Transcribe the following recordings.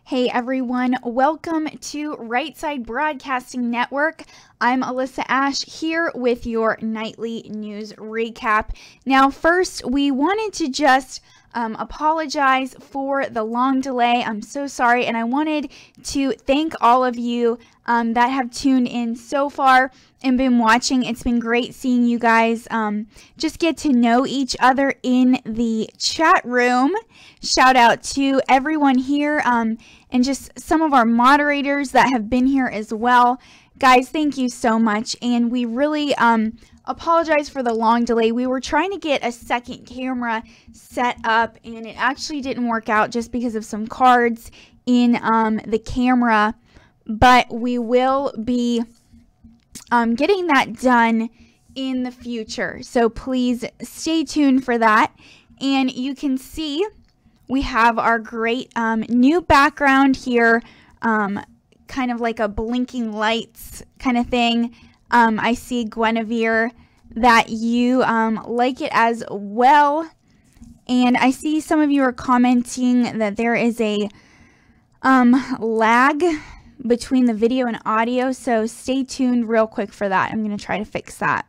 Hey everyone, welcome to Right Side Broadcasting Network. I'm Alyssa Ashe here with your nightly news recap. Now first, we wanted to just apologize for the long delay. I'm so sorry, and I wanted to thank all of you that have tuned in so far and been watching. It's been great seeing you guys just get to know each other in the chat room. Shout out to everyone here and just some of our moderators that have been here as well. Guys, thank you so much, and we really apologize for the long delay. We were trying to get a second camera set up, and it actually didn't work out just because of some cards in the camera, but we will be getting that done in the future, so please stay tuned for that. And you can see we have our great new background here, kind of like a blinking lights kind of thing. I see, Guinevere, that you like it as well. And I see some of you are commenting that there is a lag between the video and audio, so stay tuned real quick for that. I'm going to try to fix that.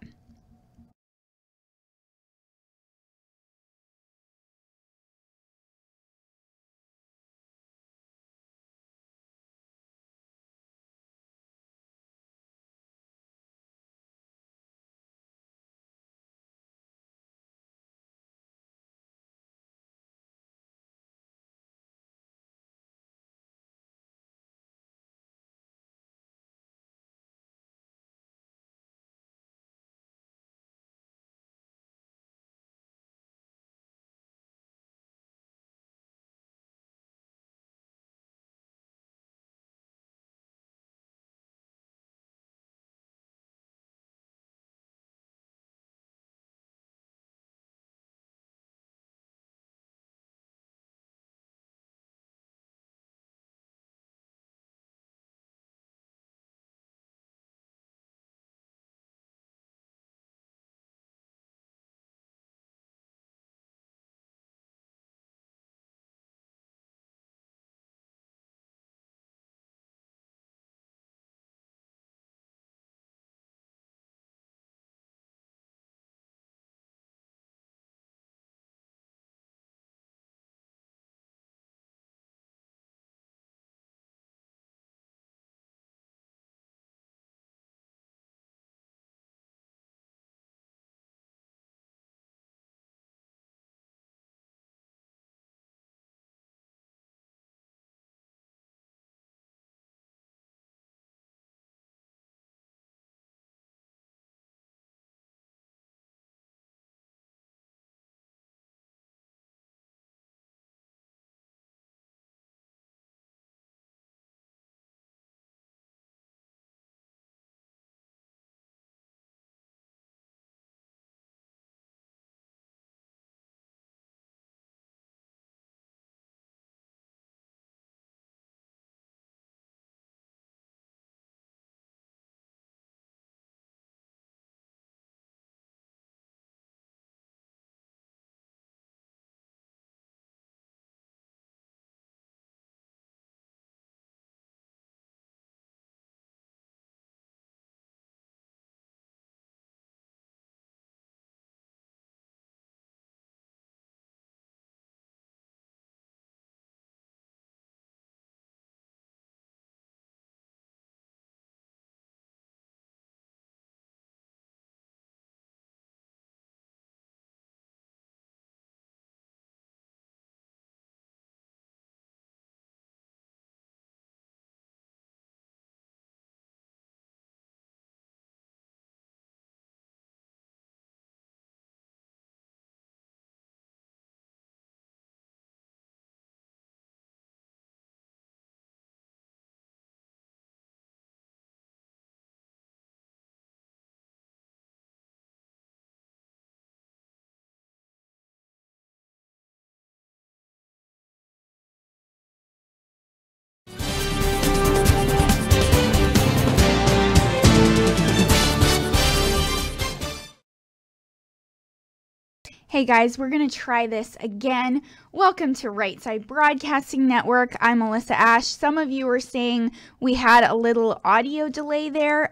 Hey guys, we're going to try this again. Welcome to Right Side Broadcasting Network. I'm Alyssa Ashe. Some of you were saying we had a little audio delay there,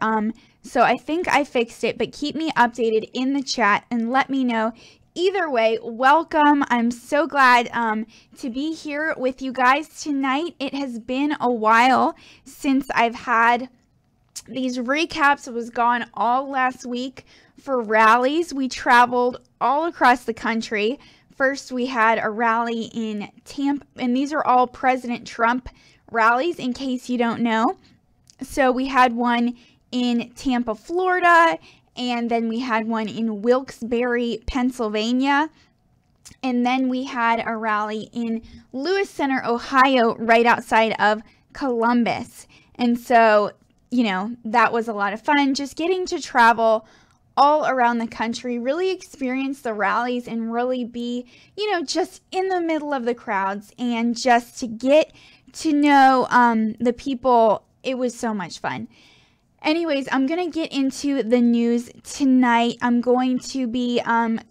so I think I fixed it, but keep me updated in the chat and let me know. Either way, welcome. I'm so glad to be here with you guys tonight. It has been a while since I've had these recaps. I was gone all last week for rallies. We traveled all across the country. First, we had a rally in Tampa, and these are all President Trump rallies, in case you don't know. So we had one in Tampa, Florida, and then we had one in Wilkes-Barre, Pennsylvania. And then we had a rally in Lewis Center, Ohio, right outside of Columbus. And so, you know, that was a lot of fun, just getting to travel all around the country, really experience the rallies and really be, you know, just in the middle of the crowds and just to get to know the people. It was so much fun. Anyways, I'm going to get into the news tonight. I'm going to be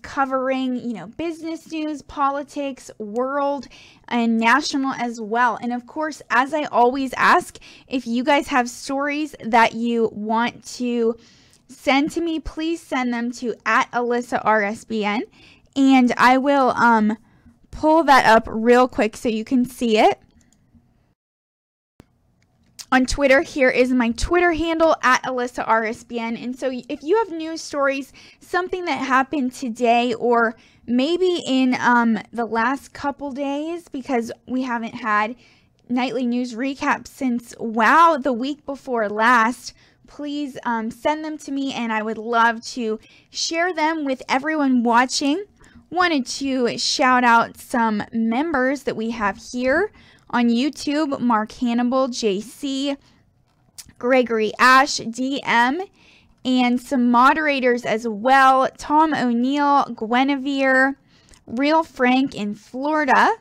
covering, you know, business news, politics, world, and national as well. And of course, as I always ask, if you guys have stories that you want to send to me, please send them to @Alyssa RSBN, and I will pull that up real quick so you can see it. On Twitter, here is my Twitter handle @Alyssa RSBN. And so if you have news stories, something that happened today or maybe in the last couple days, because we haven't had nightly news recaps since, wow, the week before last, please send them to me and I would love to share them with everyone watching. Wanted to shout out some members that we have here on YouTube: Mark Hannibal, JC, Gregory Ash, DM, and some moderators as well: Tom O'Neill, Guinevere, Real Frank in Florida.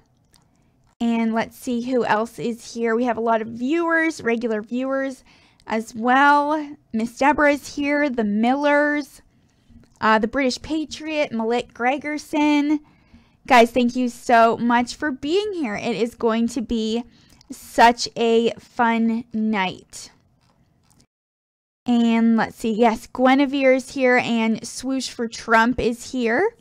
And let's see who else is here. We have a lot of viewers, regular viewers as well. Miss Deborah is here, the Millers, the British Patriot, Malik Gregerson. Guys, thank you so much for being here. It is going to be such a fun night. And let's see. Yes, Guinevere is here and Swoosh for Trump is here.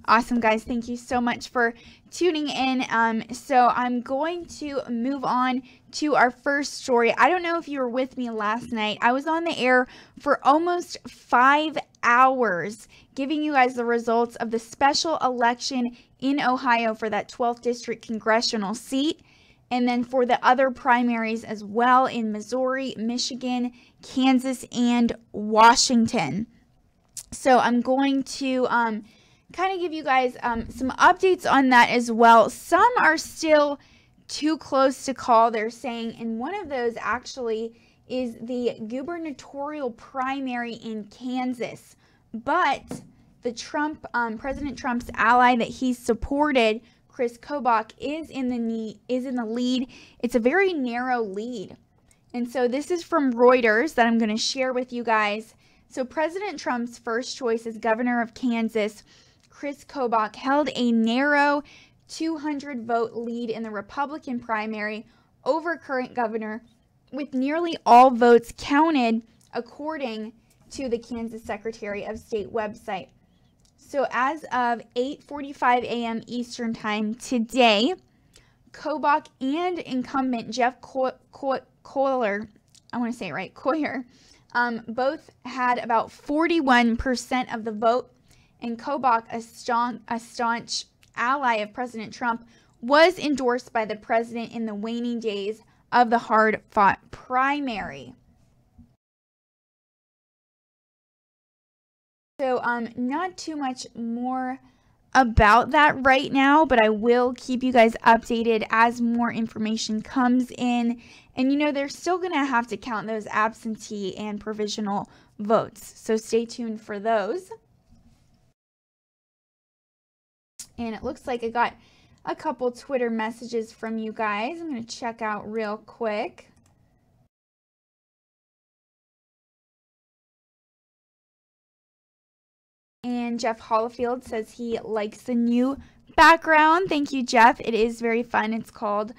Awesome, guys. Thank you so much for tuning in. So I'm going to move on to our first story. I don't know if you were with me last night. I was on the air for almost 5 hours giving you guys the results of the special election in Ohio for that 12th district congressional seat, and then for the other primaries as well in Missouri, Michigan, Kansas, and Washington. So I'm going to kind of give you guys some updates on that as well. Some are still too close to call, they're saying, and one of those actually is the gubernatorial primary in Kansas. But the President Trump's ally that he supported, Chris Kobach, is in the lead. It's a very narrow lead. And so this is from Reuters that I'm going to share with you guys. So President Trump's first choice as governor of Kansas, Chris Kobach, held a narrow 200-vote lead in the Republican primary over current governor, with nearly all votes counted, according to the Kansas Secretary of State website. So as of 8:45 a.m. Eastern Time today, Kobach and incumbent Jeff Coyer, I want to say it right, Coyer, both had about 41% of the vote, and Kobach, a staunch ally of President Trump, was endorsed by the president in the waning days of the hard-fought primary. So not too much more about that right now, but I will keep you guys updated as more information comes in. And you know, they're still going to have to count those absentee and provisional votes, so stay tuned for those. And it looks like I got a couple Twitter messages from you guys. I'm going to check out real quick. And Jeff Hollifield says he likes the new background. Thank you, Jeff. It is very fun. It's called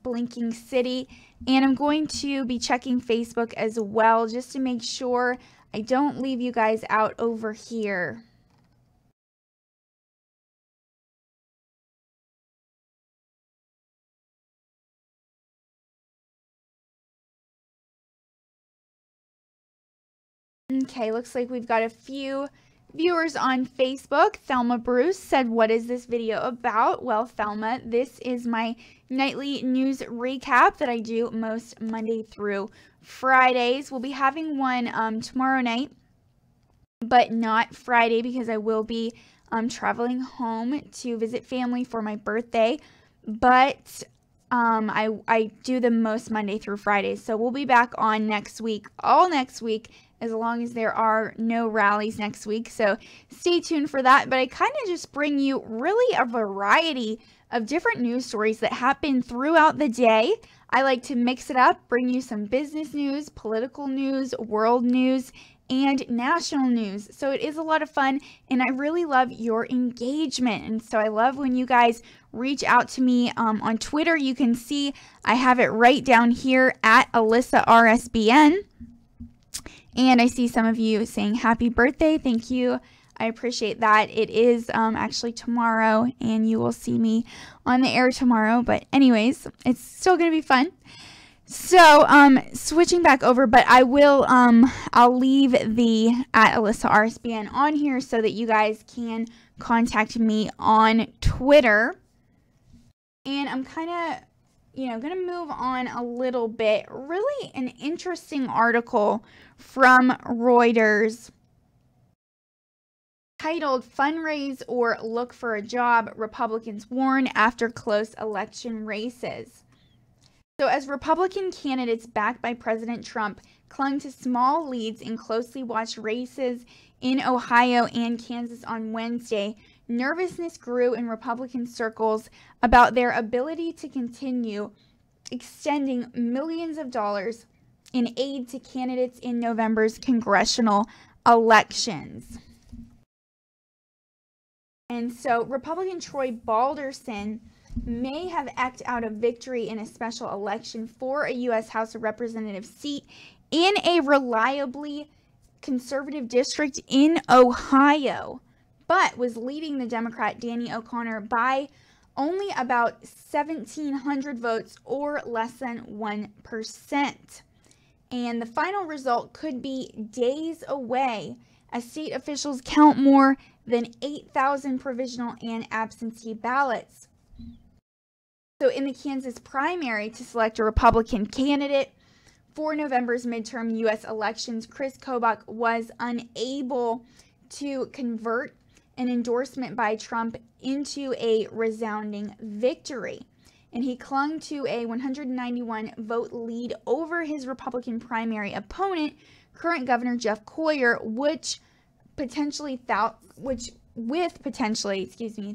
Blinking City. And I'm going to be checking Facebook as well just to make sure I don't leave you guys out over here. Okay, looks like we've got a few viewers on Facebook. Thelma Bruce said, what is this video about? Well, Thelma, this is my nightly news recap that I do most Monday through Fridays. We'll be having one tomorrow night, but not Friday because I will be traveling home to visit family for my birthday. But I do them most Monday through Friday. So we'll be back on next week, all next week, as long as there are no rallies next week. So stay tuned for that. But I kind of just bring you really a variety of different news stories that happen throughout the day. I like to mix it up, bring you some business news, political news, world news, and national news. So it is a lot of fun, and I really love your engagement. And so I love when you guys reach out to me on Twitter. You can see I have it right down here at Alyssa RSBN. And I see some of you saying happy birthday. Thank you. I appreciate that. It is actually tomorrow, and you will see me on the air tomorrow. But anyways, it's still going to be fun. So, switching back over, but I will, I'll leave the at Alyssa RSBN on here so that you guys can contact me on Twitter. And I'm kind of, going to move on a little bit. Really an interesting article from Reuters titled Fundraise or Look for a Job, Republicans Warn After Close Election Races. So as Republican candidates backed by President Trump clung to small leads in closely watched races in Ohio and Kansas on Wednesday, nervousness grew in Republican circles about their ability to continue extending millions of dollars in aid to candidates in November's congressional elections. And so Republican Troy Balderson may have eked out a victory in a special election for a U.S. House of Representatives seat in a reliably conservative district in Ohio, but was leading the Democrat Danny O'Connor by only about 1,700 votes, or less than 1%. And the final result could be days away as state officials count more than 8,000 provisional and absentee ballots. So in the Kansas primary to select a Republican candidate for November's midterm U.S. elections, Chris Kobach was unable to convert an endorsement by Trump into a resounding victory. And he clung to a 191 vote lead over his Republican primary opponent, current Governor Jeff Colyer, with potentially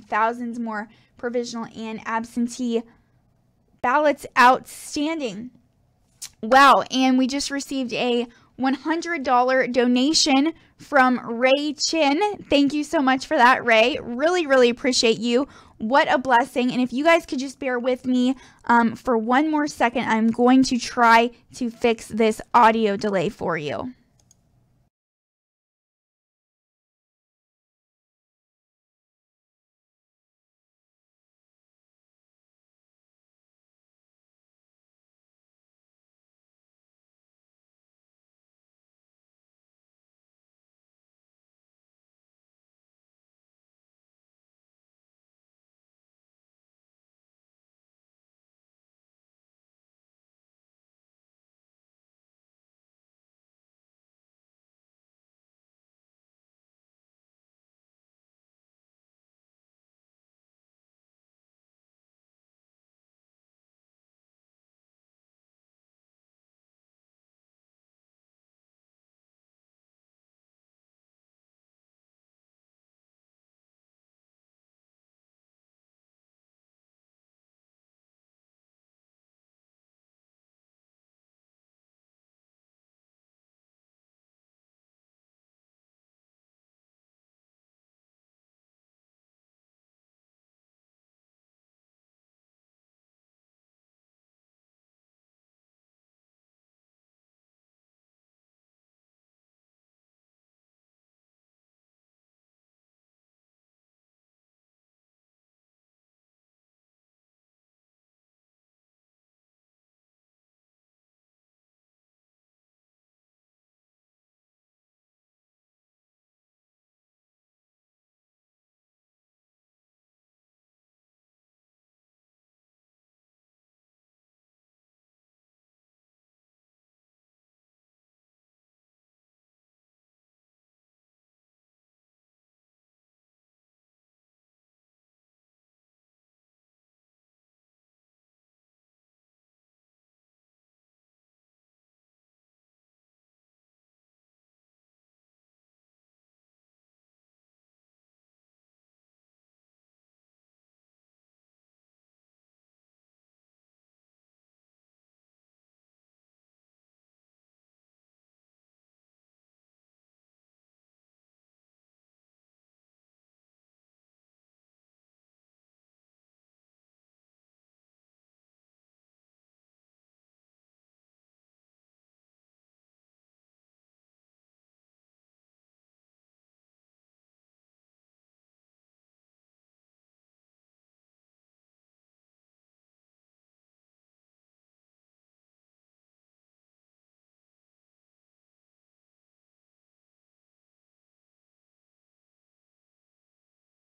thousands more provisional and absentee ballots outstanding. Wow, and we just received a $100 donation from Ray Chin. Thank you so much for that, Ray. Really, really appreciate you. What a blessing. And if you guys could just bear with me for one more second, I'm going to try to fix this audio delay for you.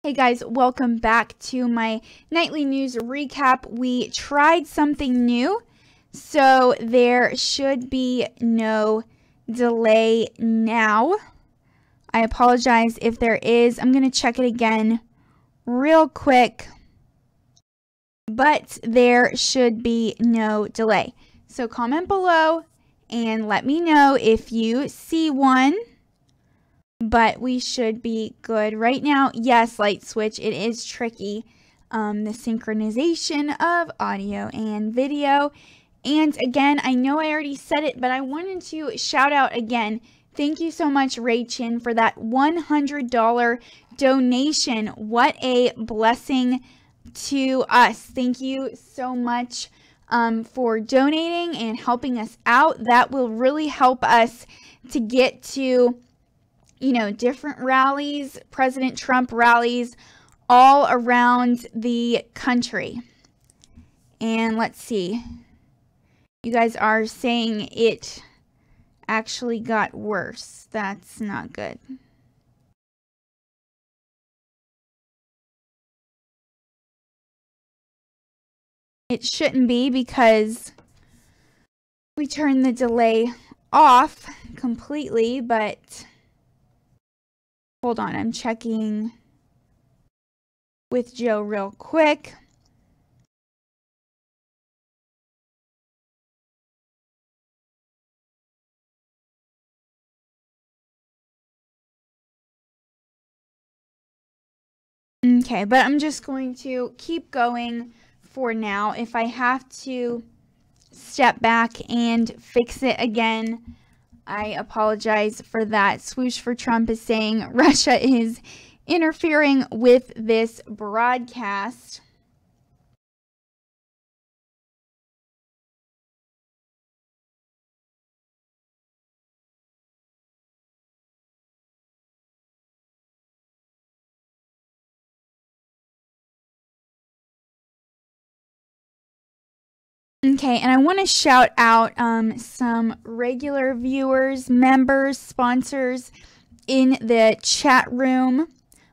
Hey guys, welcome back to my nightly news recap. We tried something new, so there should be no delay now. I apologize if there is. I'm going to check it again real quick, but there should be no delay. So comment below and let me know if you see one. But we should be good right now. Yes, light switch, it is tricky. The synchronization of audio and video. And again, I know I already said it, but I wanted to shout out again. Thank you so much, Ray Chin, for that $100 donation. What a blessing to us. Thank you so much for donating and helping us out. That will really help us to get to different rallies, President Trump rallies all around the country. And let's see. You guys are saying it actually got worse. That's not good. It shouldn't be because we turned the delay off completely, but hold on, I'm checking with Joe real quick. Okay, but I'm just going to keep going for now. If I have to step back and fix it again, I apologize for that. Swoosh for Trump is saying Russia is interfering with this broadcast. Okay, and I want to shout out some regular viewers, members, sponsors in the chat room.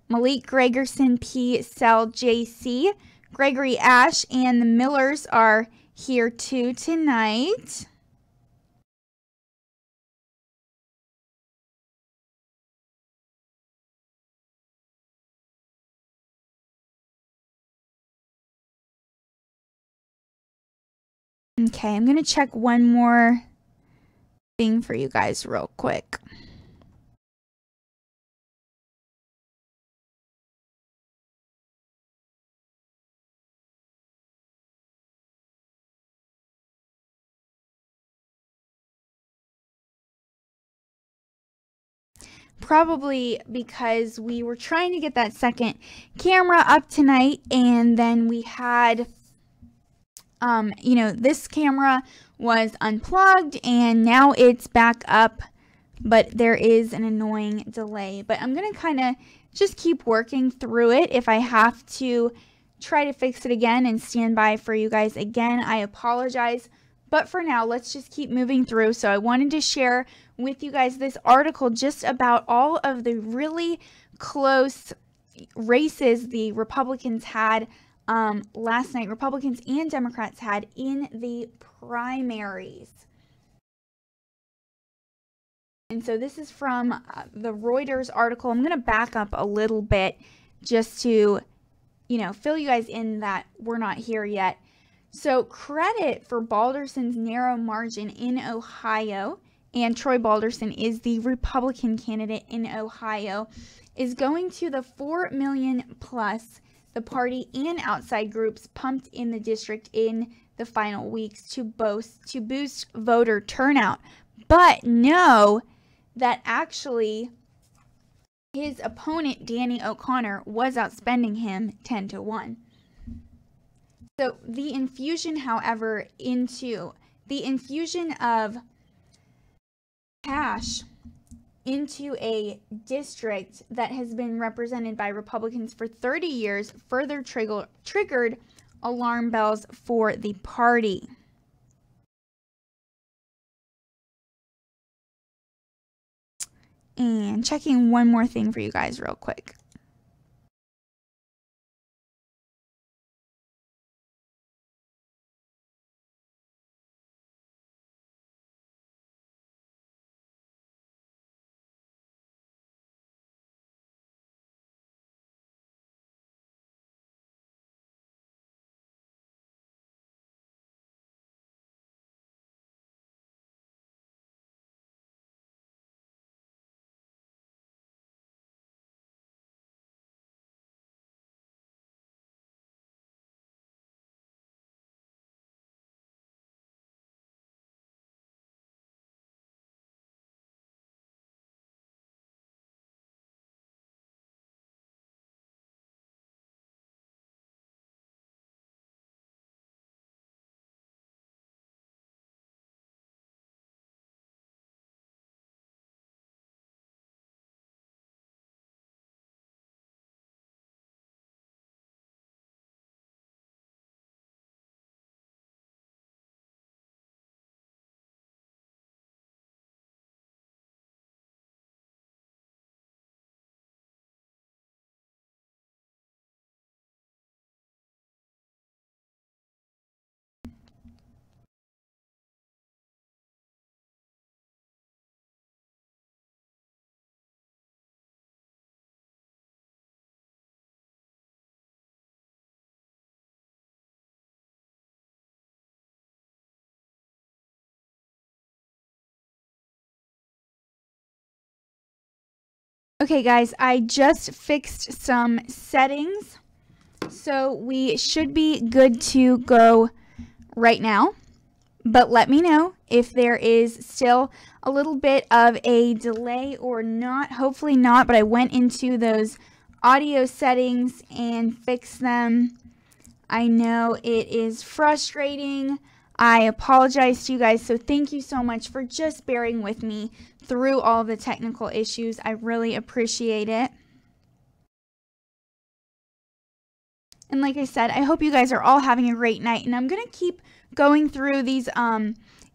Malik Gregerson, P. Cell JC, Gregory Ashe, and the Millers are here too tonight. Okay, I'm going to check one more thing for you guys real quick. Probably because we were trying to get that second camera up tonight, and then we had this camera was unplugged and now it's back up, but there is an annoying delay. But I'm going to kind of just keep working through it. If I have to try to fix it again and stand by for you guys again, I apologize. But for now, let's just keep moving through. So I wanted to share with you guys this article just about all of the really close races the Republicans had last night, Republicans and Democrats had in the primaries. And so this is from the Reuters article. I'm going to back up a little bit just to, fill you guys in that we're not here yet. So credit for Balderson's narrow margin in Ohio, and Troy Balderson is the Republican candidate in Ohio, is going to the 4 million plus the party and outside groups pumped in the district in the final weeks to boost voter turnout. But know that actually his opponent, Danny O'Connor, was outspending him 10-1. So the infusion, however, the infusion of cash into a district that has been represented by Republicans for 30 years further triggered alarm bells for the party. And checking one more thing for you guys real quick. Okay guys, I just fixed some settings, so we should be good to go right now. But let me know if there is still a little bit of a delay or not. Hopefully not, but I went into those audio settings and fixed them. I know it is frustrating. I apologize to you guys, so thank you so much for just bearing with me through all the technical issues. I really appreciate it. And like I said, I hope you guys are all having a great night, and I'm going to keep going through these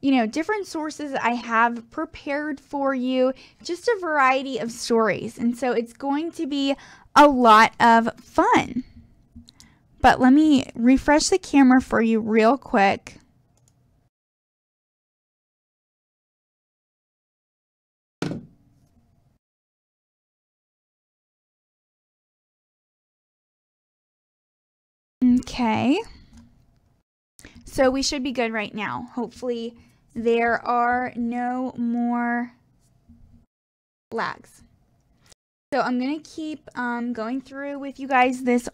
different sources I have prepared for you, just a variety of stories. And so it's going to be a lot of fun. But let me refresh the camera for you real quick. Okay. So we should be good right now. Hopefully there are no more lags. So I'm going to keep going through with you guys this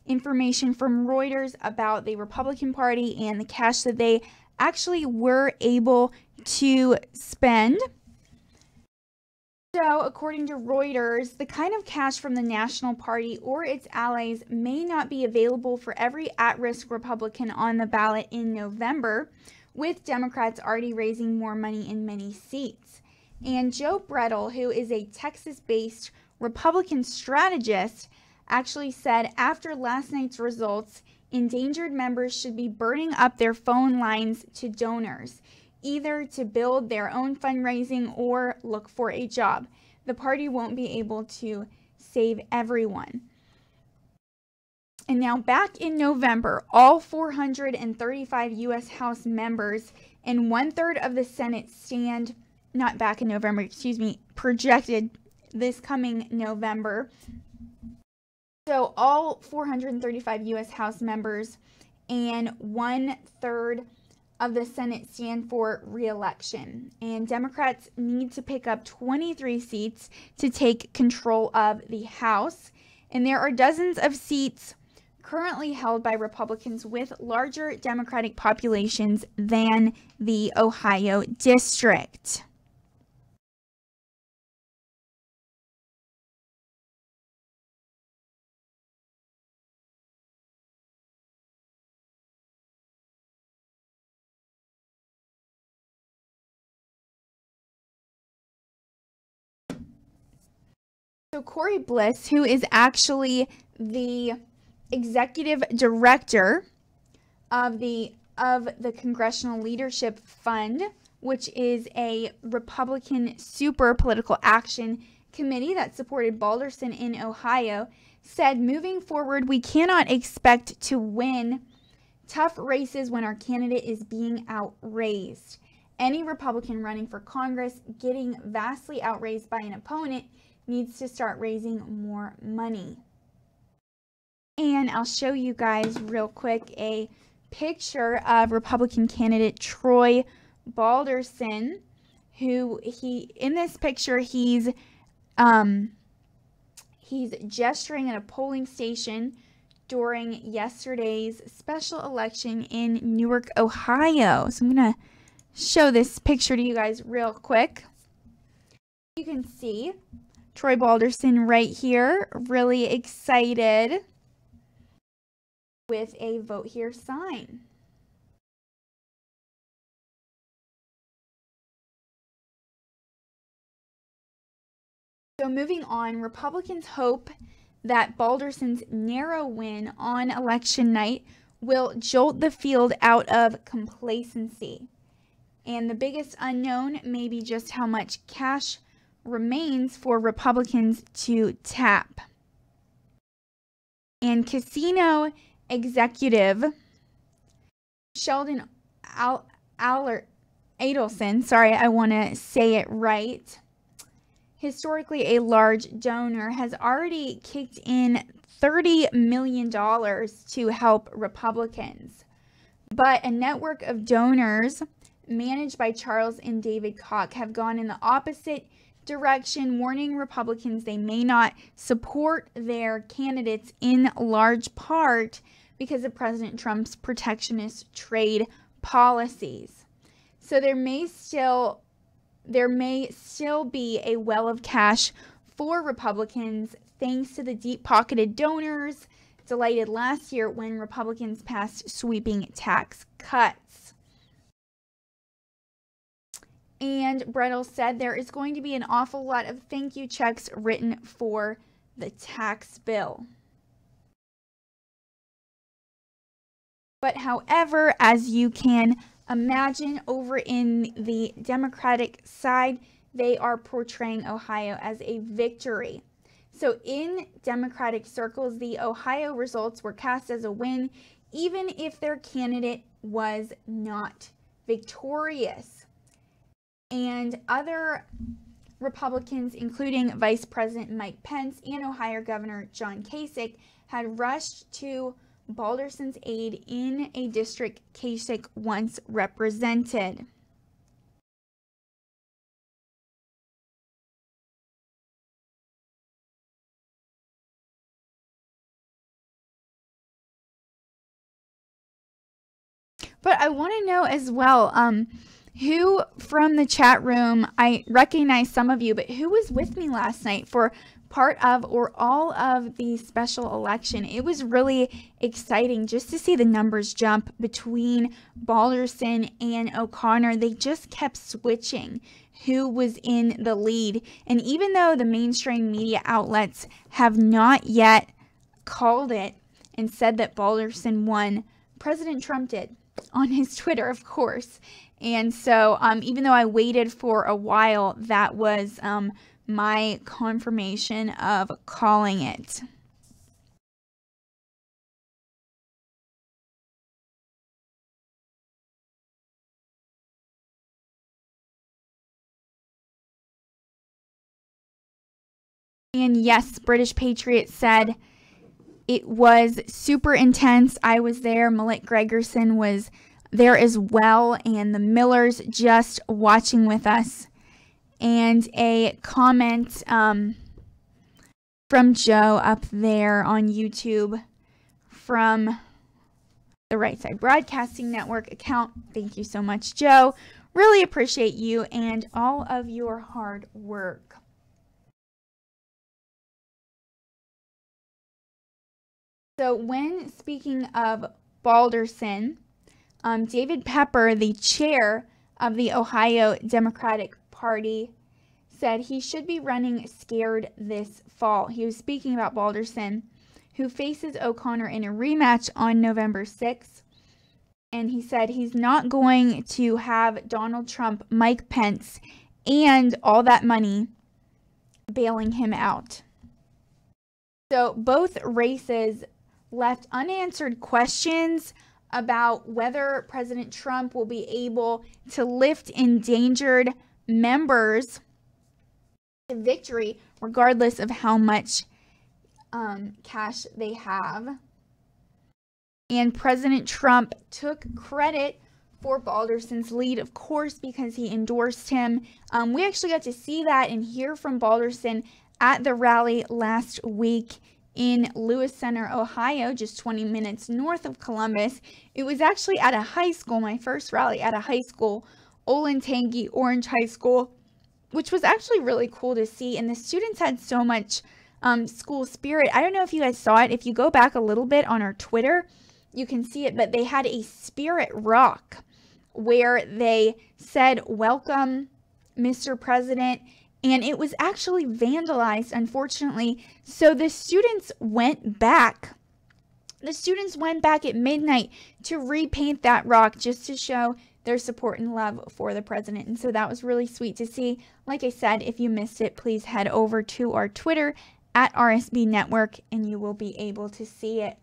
information from Reuters about the Republican Party and the cash that they actually were able to spend. So, according to Reuters, the kind of cash from the National Party or its allies may not be available for every at-risk Republican on the ballot in November, with Democrats already raising more money in many seats. And Joe Brettel, who is a Texas-based Republican strategist, actually said after last night's results, endangered members should be burning up their phone lines to donors, either to build their own fundraising or look for a job. The party won't be able to save everyone. And now back in November, all 435 U.S. House members and 1/3 of the Senate stand, not back in November, excuse me, projected this coming November. So all 435 U.S. House members and 1/3 of the Senate stand for re-election, and Democrats need to pick up 23 seats to take control of the House, and there are dozens of seats currently held by Republicans with larger Democratic populations than the Ohio district. So Corey Bliss, who is actually the executive director of the Congressional Leadership Fund, which is a Republican super political action committee that supported Balderson in Ohio, said, moving forward, we cannot expect to win tough races when our candidate is being outraised. Any Republican running for Congress getting vastly outraised by an opponent needs to start raising more money. And I'll show you guys real quick a picture of Republican candidate Troy Balderson, who in this picture he's gesturing at a polling station during yesterday's special election in Newark, Ohio. So I'm gonna show this picture to you guys real quick. You can see Troy Balderson right here, really excited with a Vote Here sign. So moving on, Republicans hope that Balderson's narrow win on election night will jolt the field out of complacency. And the biggest unknown may be just how much cash remains for Republicans to tap. And casino executive Sheldon Adelson, sorry, I want to say it right, historically a large donor, has already kicked in $30 million to help Republicans. But a network of donors managed by Charles and David Koch have gone in the opposite direction, warning Republicans they may not support their candidates in large part because of President Trump's protectionist trade policies. So there may still be a well of cash for Republicans thanks to the deep-pocketed donors delighted last year when Republicans passed sweeping tax cuts. And Brettel said there is going to be an awful lot of thank you checks written for the tax bill. But however, as you can imagine, over in the Democratic side, they are portraying Ohio as a victory. So in Democratic circles, the Ohio results were cast as a win, even if their candidate was not victorious. And other Republicans, including Vice President Mike Pence and Ohio Governor John Kasich, had rushed to Balderson's aid in a district Kasich once represented. But I want to know as well, who from the chat room, I recognize some of you, but who was with me last night for part of or all of the special election? It was really exciting just to see the numbers jump between Balderson and O'Connor. They just kept switching who was in the lead. And even though the mainstream media outlets have not yet called it and said that Balderson won, President Trump did on his Twitter, of course. And so even though I waited for a while, that was my confirmation of calling it. And yes, British Patriot said it was super intense. I was there. Malik Gregerson was there as well, and the Millers just watching with us. And a comment from Joe up there on YouTube from the Right Side Broadcasting Network account. Thank you so much, Joe. Really appreciate you and all of your hard work. So when speaking of Balderson, David Pepper, the chair of the Ohio Democratic Party, said he should be running scared this fall. He was speaking about Balderson, who faces O'Connor in a rematch on November 6th. And he said he's not going to have Donald Trump, Mike Pence, and all that money bailing him out. So both races left unanswered questions about whether President Trump will be able to lift endangered members to victory, regardless of how much cash they have. And President Trump took credit for Balderson's lead, of course, because he endorsed him. We actually got to see that and hear from Balderson at the rally last week in Lewis Center, Ohio, just 20 minutes north of Columbus. It was actually at a high school, my first rally at a high school, Olentangy Orange High School, which was actually really cool to see. And the students had so much school spirit. I don't know if you guys saw it. If you go back a little bit on our Twitter, you can see it, but they had a spirit rock where they said, "Welcome, Mr. President." And it was actually vandalized, unfortunately. So the students went back. The students went back at midnight to repaint that rock just to show their support and love for the president. And so that was really sweet to see. Like I said, if you missed it, please head over to our Twitter at RSB Network and you will be able to see it.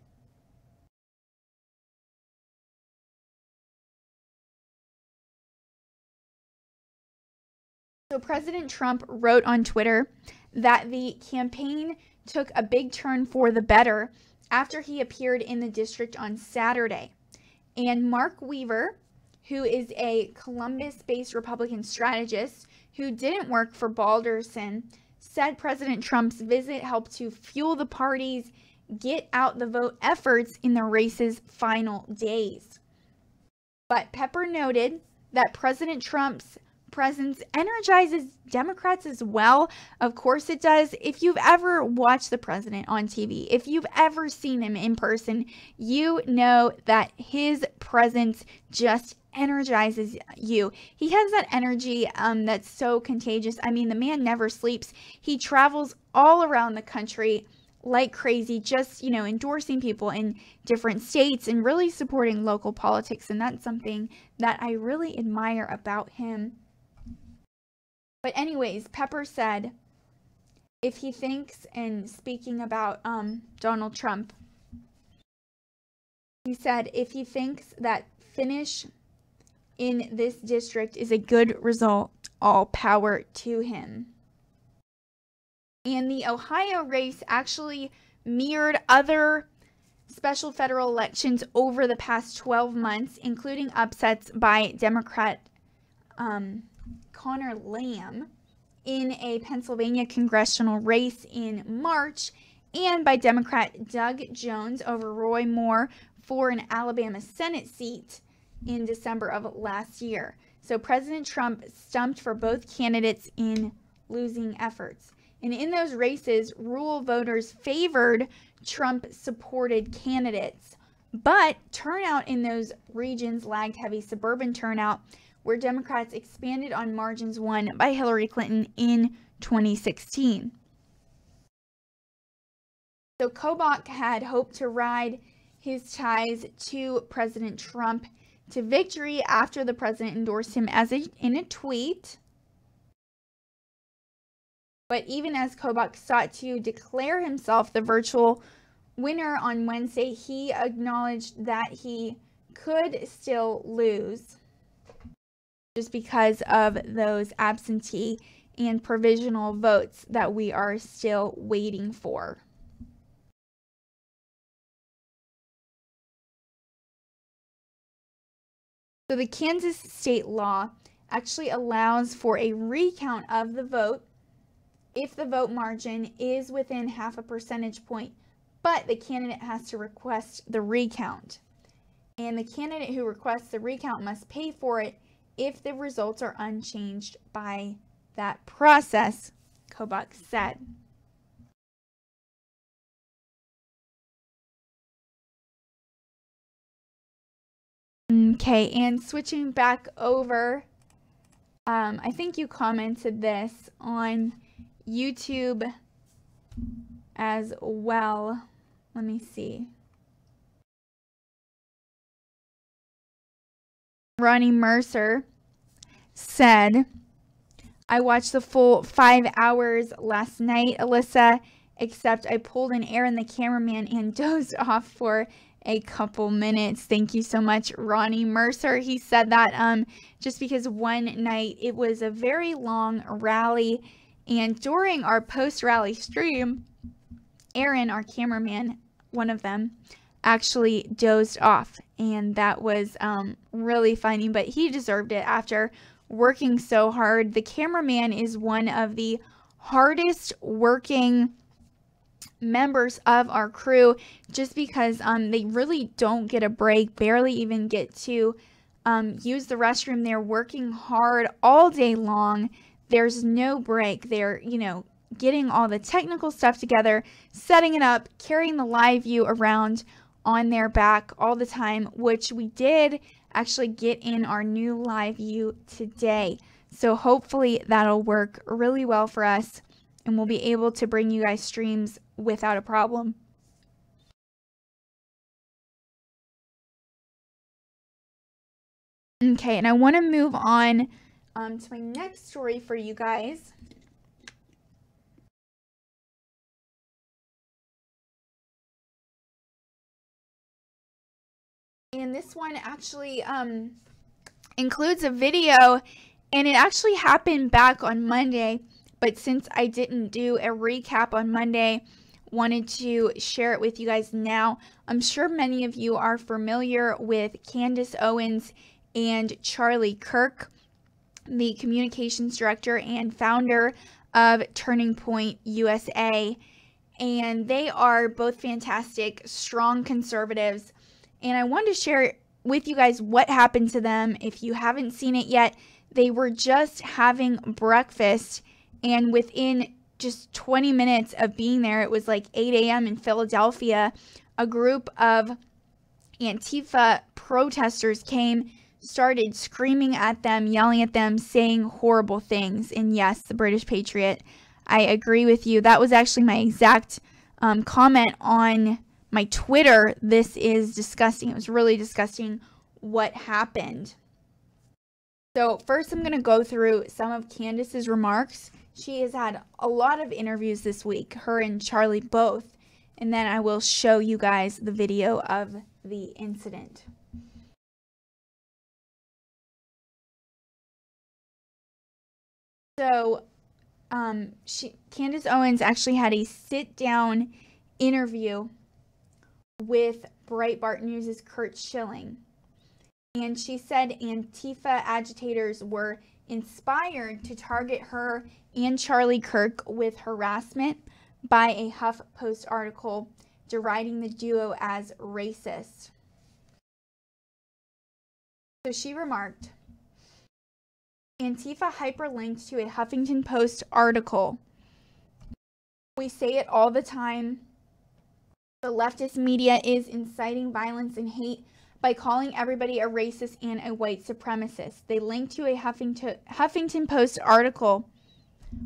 So President Trump wrote on Twitter that the campaign took a big turn for the better after he appeared in the district on Saturday. And Mark Weaver, who is a Columbus-based Republican strategist who didn't work for Balderson, said President Trump's visit helped to fuel the party's get out the vote efforts in the race's final days. But Pepper noted that President Trump's presence energizes Democrats as well. Of course it does. If you've ever watched the president on TV, if you've ever seen him in person, you know that his presence just energizes you. He has that energy that's so contagious. I mean, the man never sleeps. He travels all around the country like crazy, just, endorsing people in different states and really supporting local politics. And that's something that I really admire about him. But anyways, Pepper said, if he thinks, and speaking about Donald Trump, he said, if he thinks that finish in this district is a good result, all power to him. And the Ohio race actually mirrored other special federal elections over the past 12 months, including upsets by Democrat Connor Lamb in a Pennsylvania congressional race in March, and by Democrat Doug Jones over Roy Moore for an Alabama Senate seat in December of last year. So President Trump stumped for both candidates in losing efforts. And in those races, rural voters favored Trump-supported candidates. But turnout in those regions lagged heavy suburban turnout, where Democrats expanded on margins won by Hillary Clinton in 2016. So Kobach had hoped to ride his ties to President Trump to victory after the president endorsed him in a tweet. But even as Kobach sought to declare himself the virtual winner on Wednesday, he acknowledged that he could still lose just because of those absentee and provisional votes that we are still waiting for. So the Kansas state law actually allows for a recount of the vote if the vote margin is within half a percentage point, but the candidate has to request the recount. And the candidate who requests the recount must pay for it if the results are unchanged by that process, Kobach said. Okay, and switching back over, I think you commented this on YouTube as well. Let me see. Ronnie Mercer said, I watched the full 5 hours last night, Alyssa, except I pulled an errand the cameraman and dozed off for a couple minutes. Thank you so much, Ronnie Mercer. He said that just because one night it was a very long rally, and during our post-rally stream, Aaron, our cameraman, one of them, actually dozed off, and that was really funny, but he deserved it after working so hard. The cameraman is one of the hardest working members of our crew, just because they really don't get a break, barely even get to use the restroom. They're working hard all day long. There's no break. They're, getting all the technical stuff together, setting it up, carrying the live view around on their back all the time, which we did actually get in our new live view today. So hopefully that'll work really well for us, and we'll be able to bring you guys streams without a problem. Okay, and I want to move on to my next story for you guys. And this one actually includes a video, and it actually happened back on Monday, but since I didn't do a recap on Monday, wanted to share it with you guys now. I'm sure many of you are familiar with Candace Owens and Charlie Kirk. the communications director and founder of Turning Point USA. And they are both fantastic, strong conservatives. And I wanted to share with you guys what happened to them. If you haven't seen it yet, they were just having breakfast, and within just 20 minutes of being there, it was like 8 a.m. in Philadelphia, a group of Antifa protesters came, started screaming at them, yelling at them, saying horrible things. And yes, the British Patriot, I agree with you. That was actually my exact comment on my Twitter. This is disgusting. It was really disgusting what happened. So first I'm going to go through some of Candace's remarks. She has had a lot of interviews this week, her and Charlie both. And then I will show you guys the video of the incident. So Candace Owens actually had a sit-down interview with Breitbart News' Kurt Schilling. And she said Antifa agitators were inspired to target her and Charlie Kirk with harassment by a HuffPost article deriding the duo as racist. So she remarked, Antifa hyperlinked to a Huffington Post article. We say it all the time. The leftist media is inciting violence and hate by calling everybody a racist and a white supremacist. They linked to a Huffington Post article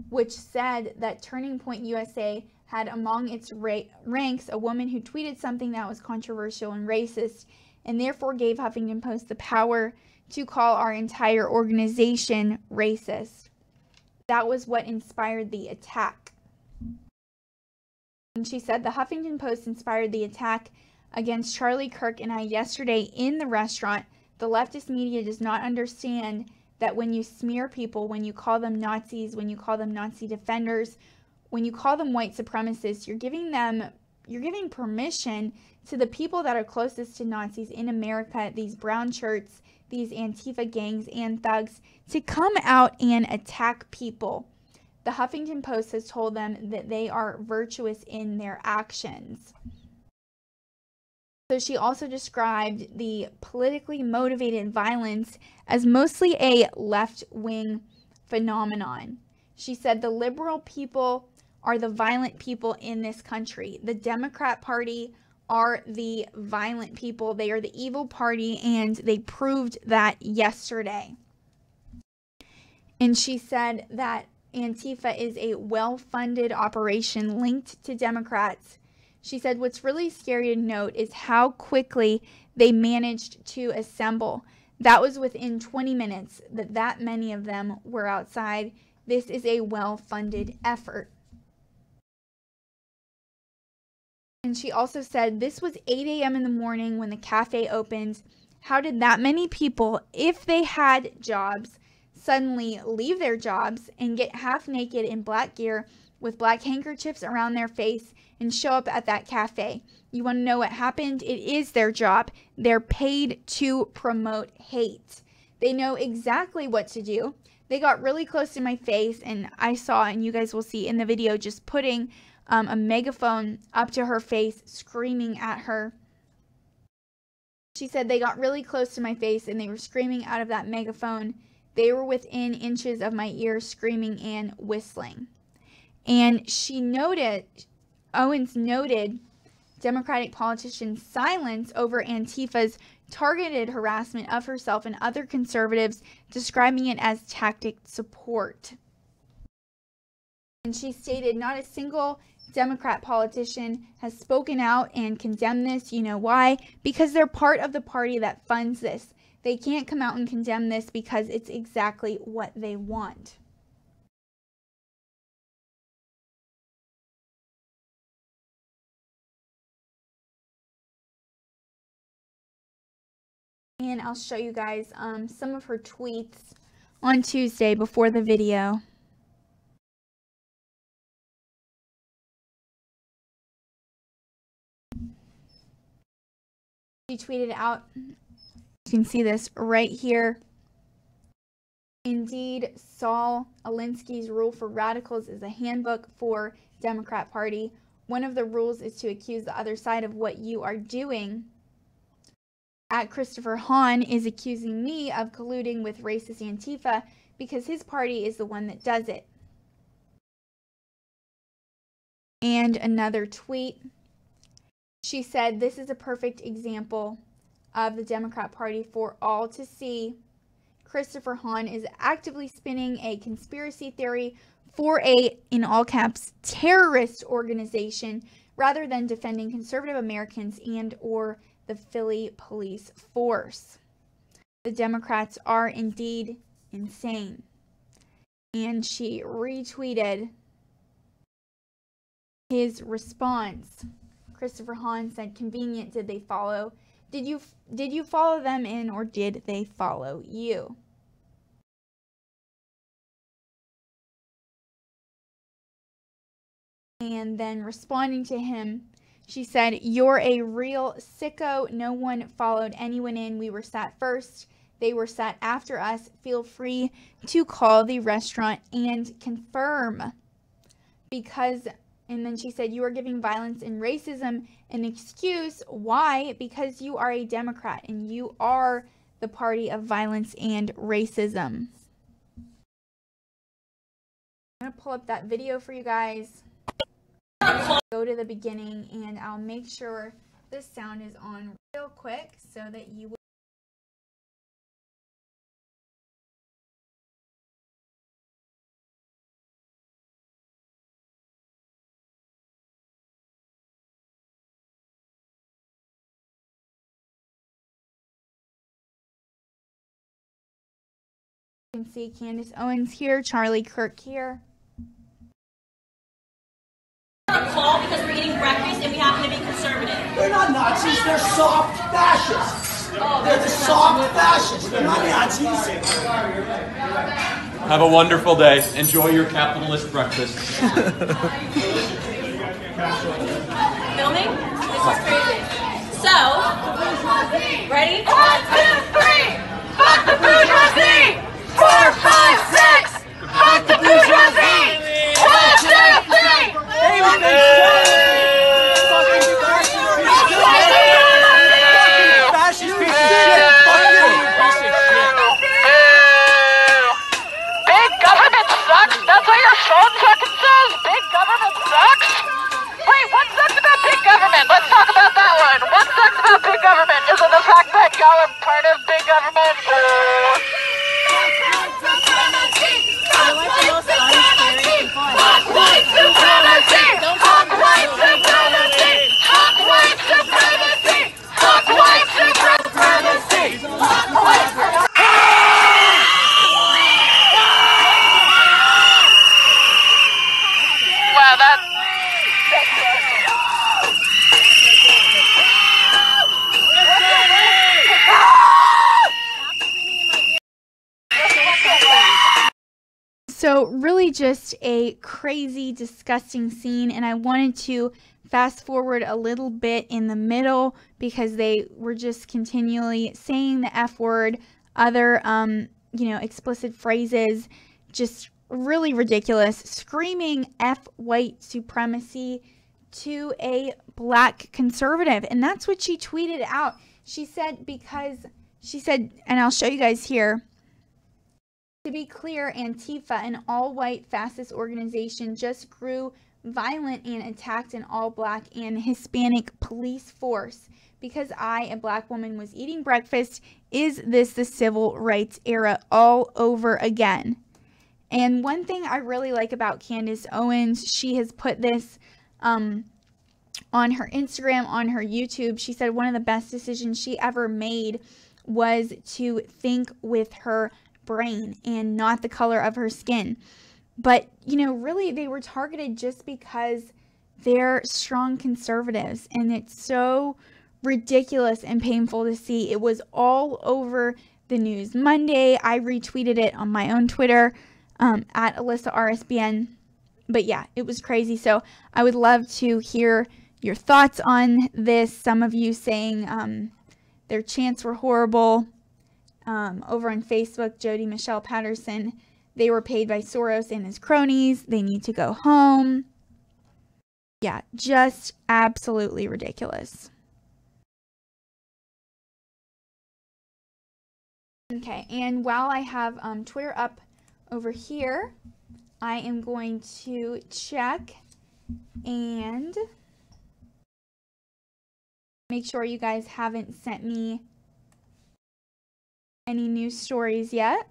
which said that Turning Point USA had among its ranks a woman who tweeted something that was controversial and racist, and therefore gave Huffington Post the power to call our entire organization racist. That was what inspired the attack. And she said the Huffington Post inspired the attack against Charlie Kirk and I yesterday in the restaurant. The leftist media does not understand that when you smear people, when you call them Nazis, when you call them Nazi defenders, when you call them white supremacists, you're giving permission to the people that are closest to Nazis in America, these brown shirts, these Antifa gangs and thugs, to come out and attack people. The Huffington Post has told them that they are virtuous in their actions. So she also described the politically motivated violence as mostly a left-wing phenomenon. She said the liberal people are the violent people in this country. The Democrat Party are the violent people. They are the evil party, and they proved that yesterday. And she said that Antifa is a well-funded operation linked to Democrats. She said what's really scary to note is how quickly they managed to assemble. That was within 20 minutes that many of them were outside. This is a well-funded effort. And she also said this was 8 a.m. in the morning when the cafe opened. How did that many people, if they had jobs, suddenly leave their jobs and get half naked in black gear with black handkerchiefs around their face and show up at that cafe? You want to know what happened? It is their job. They're paid to promote hate. They know exactly what to do. They got really close to my face, and I saw, and you guys will see in the video, just putting a megaphone up to her face, screaming at her. She said they got really close to my face and they were screaming out of that megaphone. They were within inches of my ear, screaming and whistling. And Owens noted Democratic politicians' silence over Antifa's targeted harassment of herself and other conservatives, describing it as tactic support. And she stated not a single Democrat politician has spoken out and condemned this. You know why? Because they're part of the party that funds this. They can't come out and condemn this because it's exactly what they want. And I'll show you guys some of her tweets on Tuesday before the video. She tweeted out, you can see this right here. Indeed, Saul Alinsky's Rule for Radicals is a handbook for Democrat Party. One of the rules is to accuse the other side of what you are doing. At Christopher Hahn is accusing me of colluding with racist Antifa because his party is the one that does it. And another tweet. She said, "This is a perfect example of the Democrat Party for all to see. Christopher Hahn is actively spinning a conspiracy theory for a, in all caps, terrorist organization rather than defending conservative Americans and or the Philly police force. The Democrats are indeed insane." And she retweeted his response. Christopher Hahn said, "Convenient, did they follow? Did you follow them in, or did they follow you?" And then responding to him, she said, "You're a real sicko. No one followed anyone in. We were sat first. They were sat after us. Feel free to call the restaurant and confirm." And then she said, "You are giving violence and racism an excuse." Why? Because you are a Democrat and you are the party of violence and racism. I'm going to pull up that video for you guys. Go to the beginning and I'll make sure the sound is on real quick so that you will. You can see Candace Owens here, Charlie Kirk here. Call because we're eating breakfast and we happen to be conservative. They're not Nazis, they're soft fascists. They're the soft fascists. They're not Nazis. Have a wonderful day. Enjoy your capitalist breakfast. Filming? This is crazy. So, ready? 1, 2, 3. Fuck the bourgeoisie! 4, 5, 6. Fuck the bourgeoisie! 1, 2, 3. Fascist piece of shit. Fuck you. Big government sucks? That's what your phone fucking says? Big government sucks? Wait, what sucks about big government? Let's talk about that one. What sucks about big government? Is it the fact that y'all are part of big government? So really just a crazy, disgusting scene, and I wanted to fast forward a little bit in the middle because they were just continually saying the F word, other, explicit phrases, just really ridiculous, screaming F white supremacy to a black conservative. And that's what she tweeted out. She said, and I'll show you guys here, "To be clear, Antifa, an all-white fascist organization, just grew violent and attacked an all-black and Hispanic police force because I, a black woman, was eating breakfast. Is this the civil rights era all over again?" And one thing I really like about Candace Owens, she has put this on her Instagram, on her YouTube. She said one of the best decisions she ever made was to think with her brain and not the color of her skin. But, really they were targeted just because they're strong conservatives, and it's so ridiculous and painful to see. It was all over the news Monday. I retweeted it on my own Twitter at Alyssa RSBN. But yeah, it was crazy. So I would love to hear your thoughts on this. Some of you saying their chants were horrible. over on Facebook, Jody Michelle Patterson. They were paid by Soros and his cronies. They need to go home. Yeah, just absolutely ridiculous. Okay, and while I have Twitter up over here, I am going to check and make sure you guys haven't sent me any news stories yet.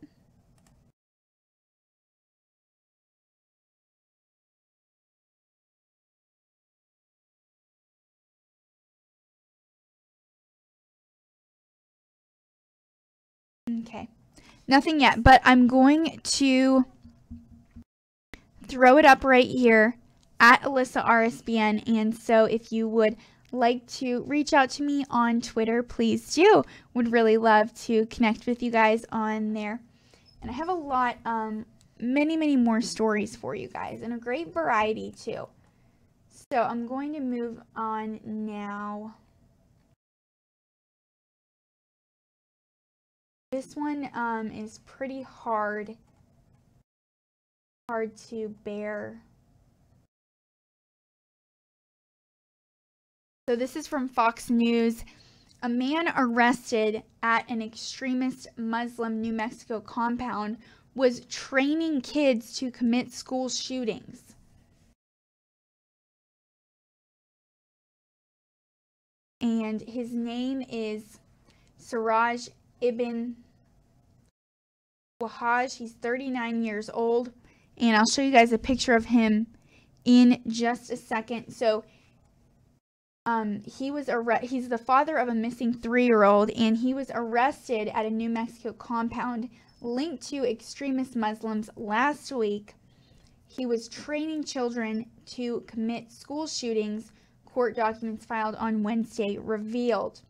Okay, nothing yet, but I'm going to throw it up right here at Alyssa RSBN. And so if you would like to reach out to me on Twitter, please do. Would really love to connect with you guys on there. And I have a lot, many more stories for you guys, and a great variety too. So I'm going to move on now. This one is pretty hard to bear. So this is from Fox News. A man arrested at an extremist Muslim New Mexico compound was training kids to commit school shootings. And his name is Siraj Ibn Wahaj. He's 39 years old, and I'll show you guys a picture of him in just a second. So he's the father of a missing 3-year-old, and he was arrested at a New Mexico compound linked to extremist Muslims last week. He was training children to commit school shootings, court documents filed on Wednesday revealed.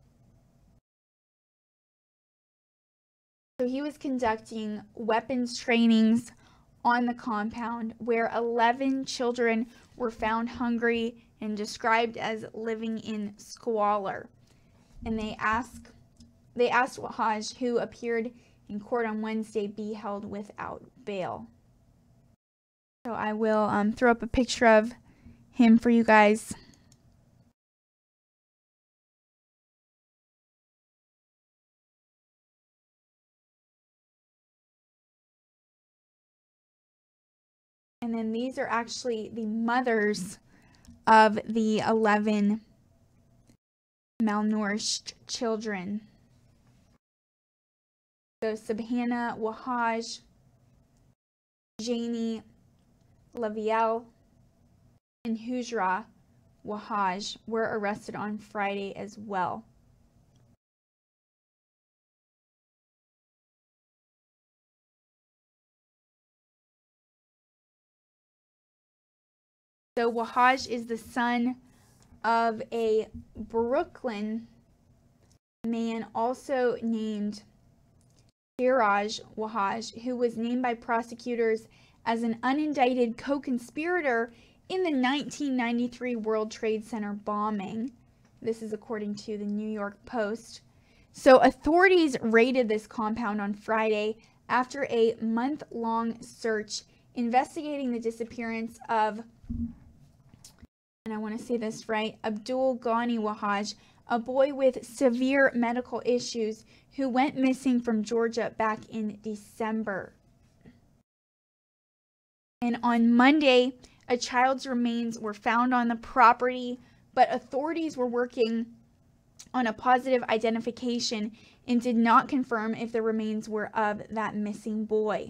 So he was conducting weapons trainings on the compound where 11 children were found hungry and described as living in squalor. And they asked Wahaj, who appeared in court on Wednesday, be held without bail. So I will throw up a picture of him for you guys. And then these are actually the mothers of the 11 malnourished children. So Subhana Wahaj, Janie Lavielle, and Hujra Wahaj were arrested on Friday as well. So Wahaj is the son of a Brooklyn man also named Siraj Wahaj, who was named by prosecutors as an unindicted co-conspirator in the 1993 World Trade Center bombing. This is according to the New York Post. So authorities raided this compound on Friday after a month-long search investigating the disappearance of, and I want to say this right, Abdul Ghani Wahaj, a boy with severe medical issues who went missing from Georgia back in December. And on Monday, a child's remains were found on the property, but authorities were working on a positive identification and did not confirm if the remains were of that missing boy.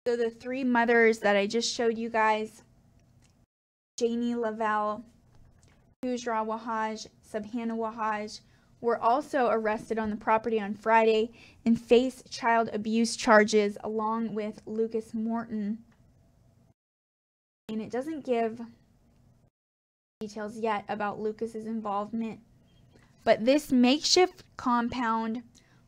So the 3 mothers that I just showed you guys, Janie Lavelle, Hujra Wahaj, Subhana Wahaj, were also arrested on the property on Friday and face child abuse charges along with Lucas Morton. And it doesn't give details yet about Lucas's involvement, but this makeshift compound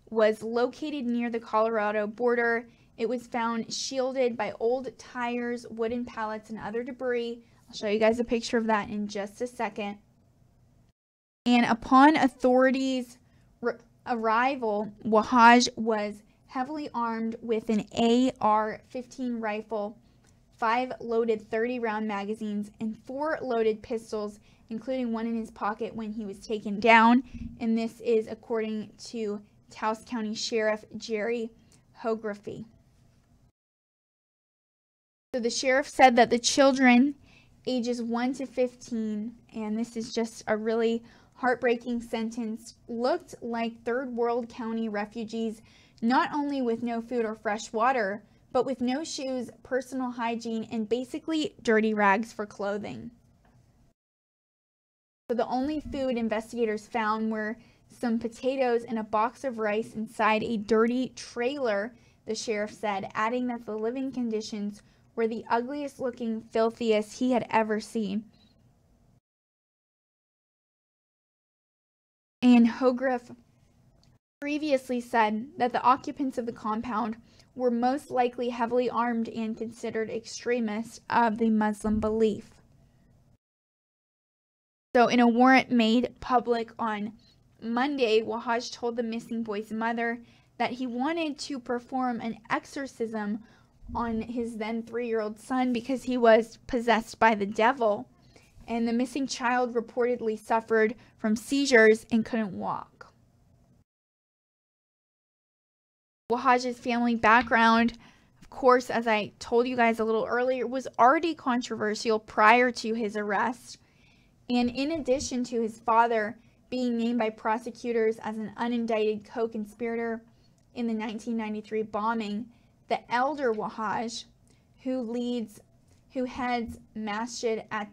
was located near the Colorado border. It was found shielded by old tires, wooden pallets, and other debris. I'll show you guys a picture of that in just a second. And upon authorities' arrival, Wahaj was heavily armed with an AR-15 rifle, 5 loaded 30-round magazines, and 4 loaded pistols, including one in his pocket when he was taken down. And this is according to Taos County Sheriff Jerry Hography. So the sheriff said that the children ages 1 to 15, and this is just a really heartbreaking sentence, looked like third world county refugees, not only with no food or fresh water, but with no shoes, personal hygiene, and basically dirty rags for clothing. So the only food investigators found were some potatoes and a box of rice inside a dirty trailer, the sheriff said, adding that the living conditions were the ugliest looking, filthiest he had ever seen. And Hograph previously said that the occupants of the compound were most likely heavily armed and considered extremists of the Muslim belief. So in a warrant made public on Monday, Wahaj told the missing boy's mother that he wanted to perform an exorcism on his then 3-year-old son because he was possessed by the devil, and the missing child reportedly suffered from seizures and couldn't walk. Wahaj's family background, of course, as I told you guys a little earlier, was already controversial prior to his arrest. And in addition to his father being named by prosecutors as an unindicted co-conspirator in the 1993 bombing, the elder Wahaj, who heads Masjid at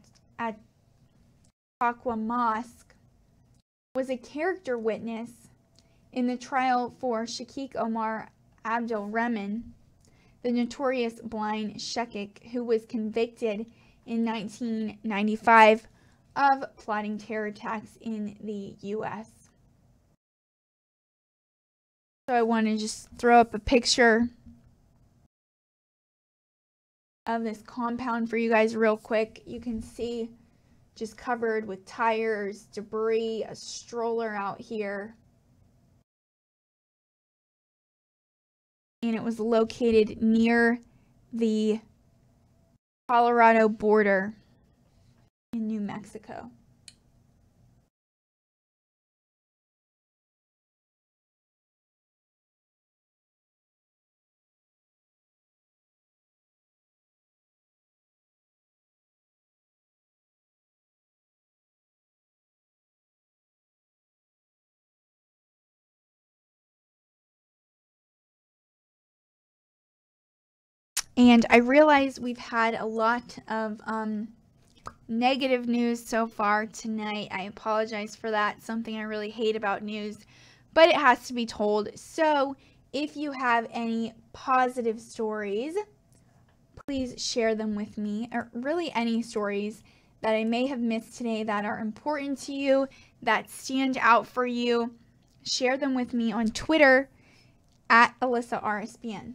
Taqwa Mosque, was a character witness in the trial for Shakik Omar Abdul Rahman, the notorious blind Shakik who was convicted in 1995 of plotting terror attacks in the U.S. So I want to just throw up a picture of this compound for you guys real quick. You can see just covered with tires, debris, a stroller out here. And it was located near the Colorado border in New Mexico. And I realize we've had a lot of negative news so far tonight. I apologize for that. Something I really hate about news, but it has to be told. So if you have any positive stories, please share them with me, or really any stories that I may have missed today that are important to you, that stand out for you. Share them with me on Twitter at Alyssa RSBN.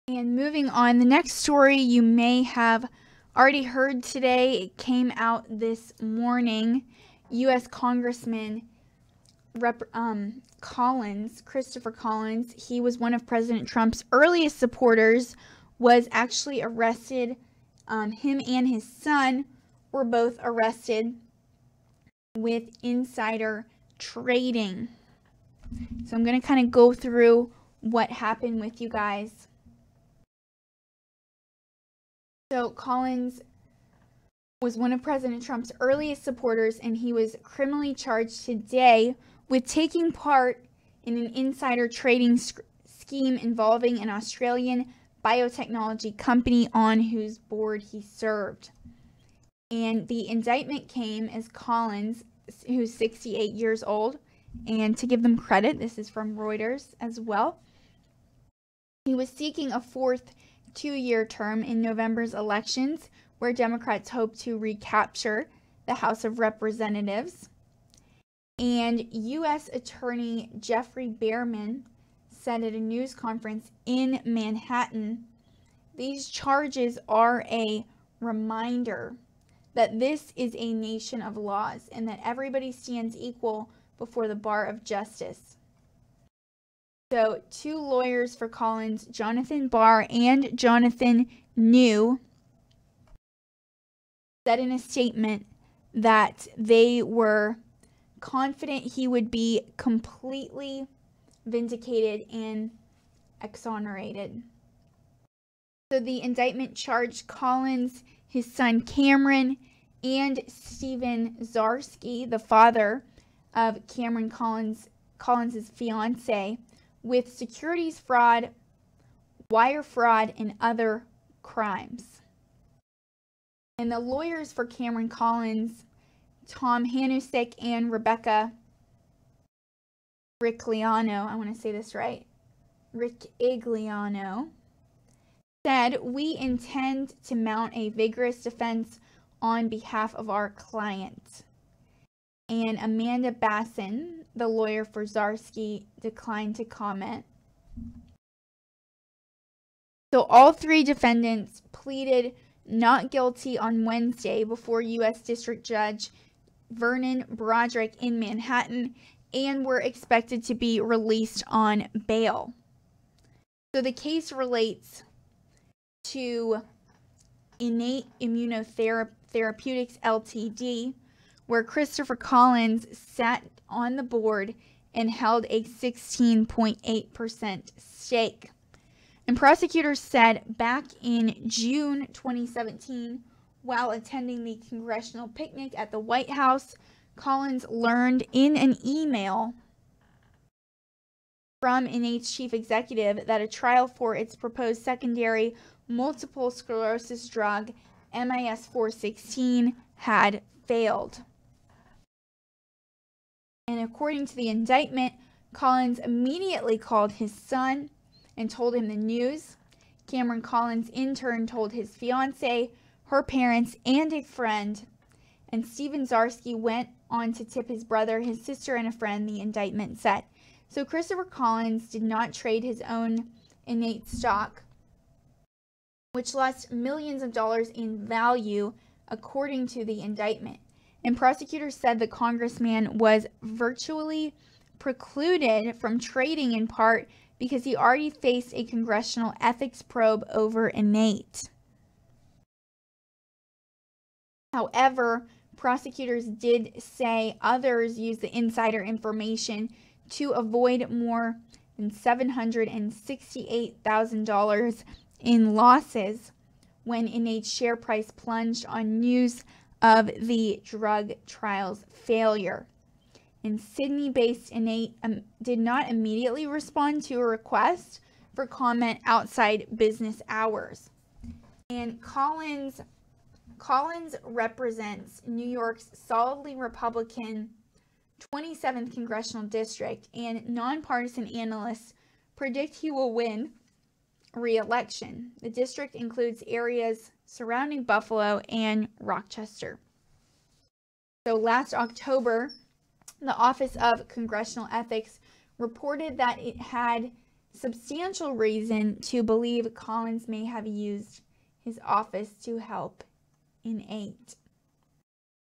And moving on, the next story you may have already heard today. It came out this morning. U.S. Congressman Christopher Collins, he was one of President Trump's earliest supporters, was actually arrested. Him and his son were both arrested with insider trading. So I'm going to kind of go through what happened with you guys. So Collins was one of President Trump's earliest supporters, and he was criminally charged today with taking part in an insider trading scheme involving an Australian biotechnology company on whose board he served. And the indictment came as Collins, who's 68 years old, and to give them credit, this is from Reuters as well, he was seeking a fourth two-year term in November's elections, where Democrats hope to recapture the House of Representatives. And U.S. Attorney Jeffrey Berman said at a news conference in Manhattan, these charges are a reminder that this is a nation of laws and that everybody stands equal before the bar of justice. So, two lawyers for Collins, Jonathan Barr and Jonathan New, said in a statement that they were confident he would be completely vindicated and exonerated. So the indictment charged Collins, his son Cameron, and Stephen Zarsky, the father of Cameron Collins's fiance, with securities fraud, wire fraud, and other crimes. And the lawyers for Cameron Collins, Tom Hanusik and Rebecca Rigliano, I want to say this right, Rigliano, said, "We intend to mount a vigorous defense on behalf of our client." And Amanda Basson, the lawyer for Zarsky, declined to comment. So all three defendants pleaded not guilty on Wednesday before U.S. District Judge Vernon Broderick in Manhattan and were expected to be released on bail. So the case relates to Innate Immunotherapeutics Ltd., where Christopher Collins sat on the board and held a 16.8% stake. And prosecutors said back in June 2017, while attending the congressional picnic at the White House, Collins learned in an email from Innate's chief executive that a trial for its proposed secondary multiple sclerosis drug, MIS-416, had failed. And according to the indictment, Collins immediately called his son and told him the news. Cameron Collins in turn told his fiancée, her parents, and a friend. And Stephen Zarsky went on to tip his brother, his sister, and a friend, the indictment said. So Christopher Collins did not trade his own Innate stock, which lost millions of dollars in value, according to the indictment. And prosecutors said the congressman was virtually precluded from trading in part because he already faced a congressional ethics probe over Innate. However, prosecutors did say others used the insider information to avoid more than $768,000 in losses when Innate's share price plunged on news of the drug trial's failure. And Sydney-based Innate did not immediately respond to a request for comment outside business hours. And Collins represents New York's solidly Republican 27th congressional district, and nonpartisan analysts predict he will win re-election. The district includes areas surrounding Buffalo and Rochester. So last October, the Office of Congressional Ethics reported that it had substantial reason to believe Collins may have used his office to help Innate.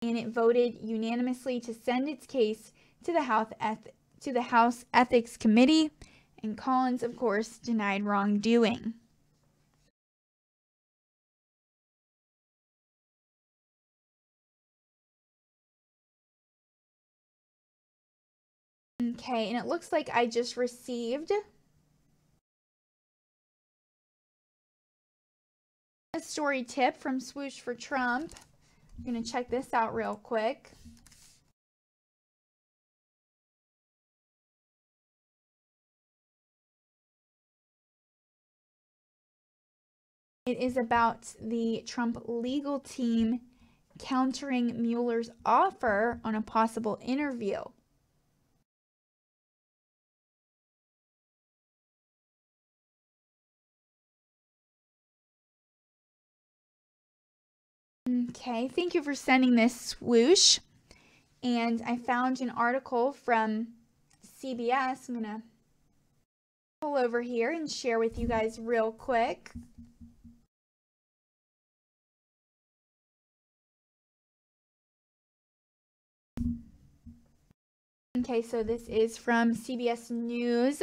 And it voted unanimously to send its case to the House Ethics Committee, and Collins, of course, denied wrongdoing. Okay, and it looks like I just received a story tip from Swoosh for Trump. I'm going to check this out real quick. It is about the Trump legal team countering Mueller's offer on a possible interview. Okay, thank you for sending this, Swoosh. And I found an article from CBS. I'm going to pull over here and share with you guys real quick. Okay, so this is from CBS News,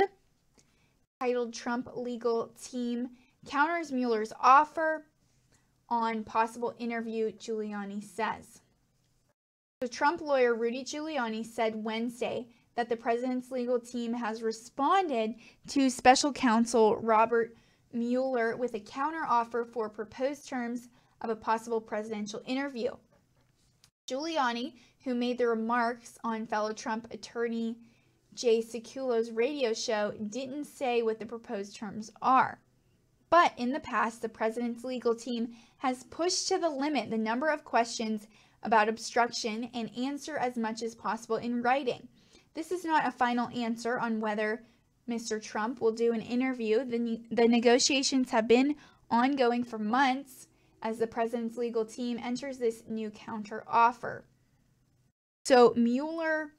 titled Trump Legal Team Counters Mueller's Offer on Possible Interview, Giuliani says. So Trump lawyer Rudy Giuliani said Wednesday that the president's legal team has responded to special counsel Robert Mueller with a counteroffer for proposed terms of a possible presidential interview. Giuliani, who made the remarks on fellow Trump attorney Jay Sekulo's radio show, didn't say what the proposed terms are. But in the past, the president's legal team has pushed to the limit the number of questions about obstruction and answer as much as possible in writing. This is not a final answer on whether Mr. Trump will do an interview. The negotiations have been ongoing for months as the president's legal team enters this new counter offer. So Mueller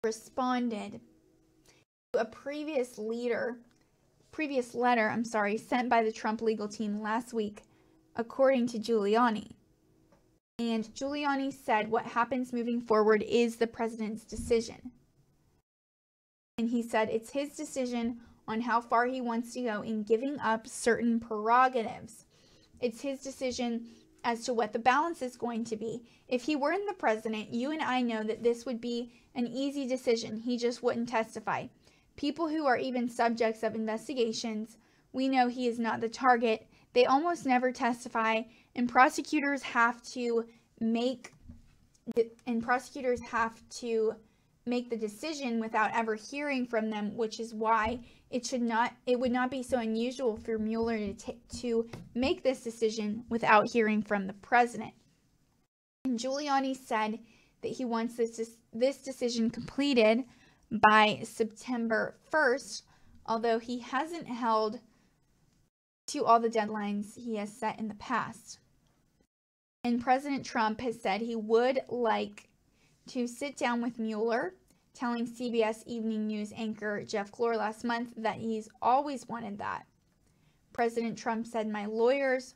responded to a previous letter sent by the Trump legal team last week, according to Giuliani. And Giuliani said what happens moving forward is the president's decision. And he said it's his decision on how far he wants to go in giving up certain prerogatives. It's his decision as to what the balance is going to be. If he weren't the president, you and I know that this would be an easy decision. He just wouldn't testify. People who are even subjects of investigations, we know he is not the target. They almost never testify, and prosecutors have to make the decision without ever hearing from them, which is why it would not be so unusual for Mueller to make this decision without hearing from the president. And Giuliani said that he wants this decision completed by September 1st, although he hasn't held to all the deadlines he has set in the past. And President Trump has said he would like to sit down with Mueller, telling CBS Evening News anchor Jeff Glor last month that he's always wanted that. President Trump said, "My lawyers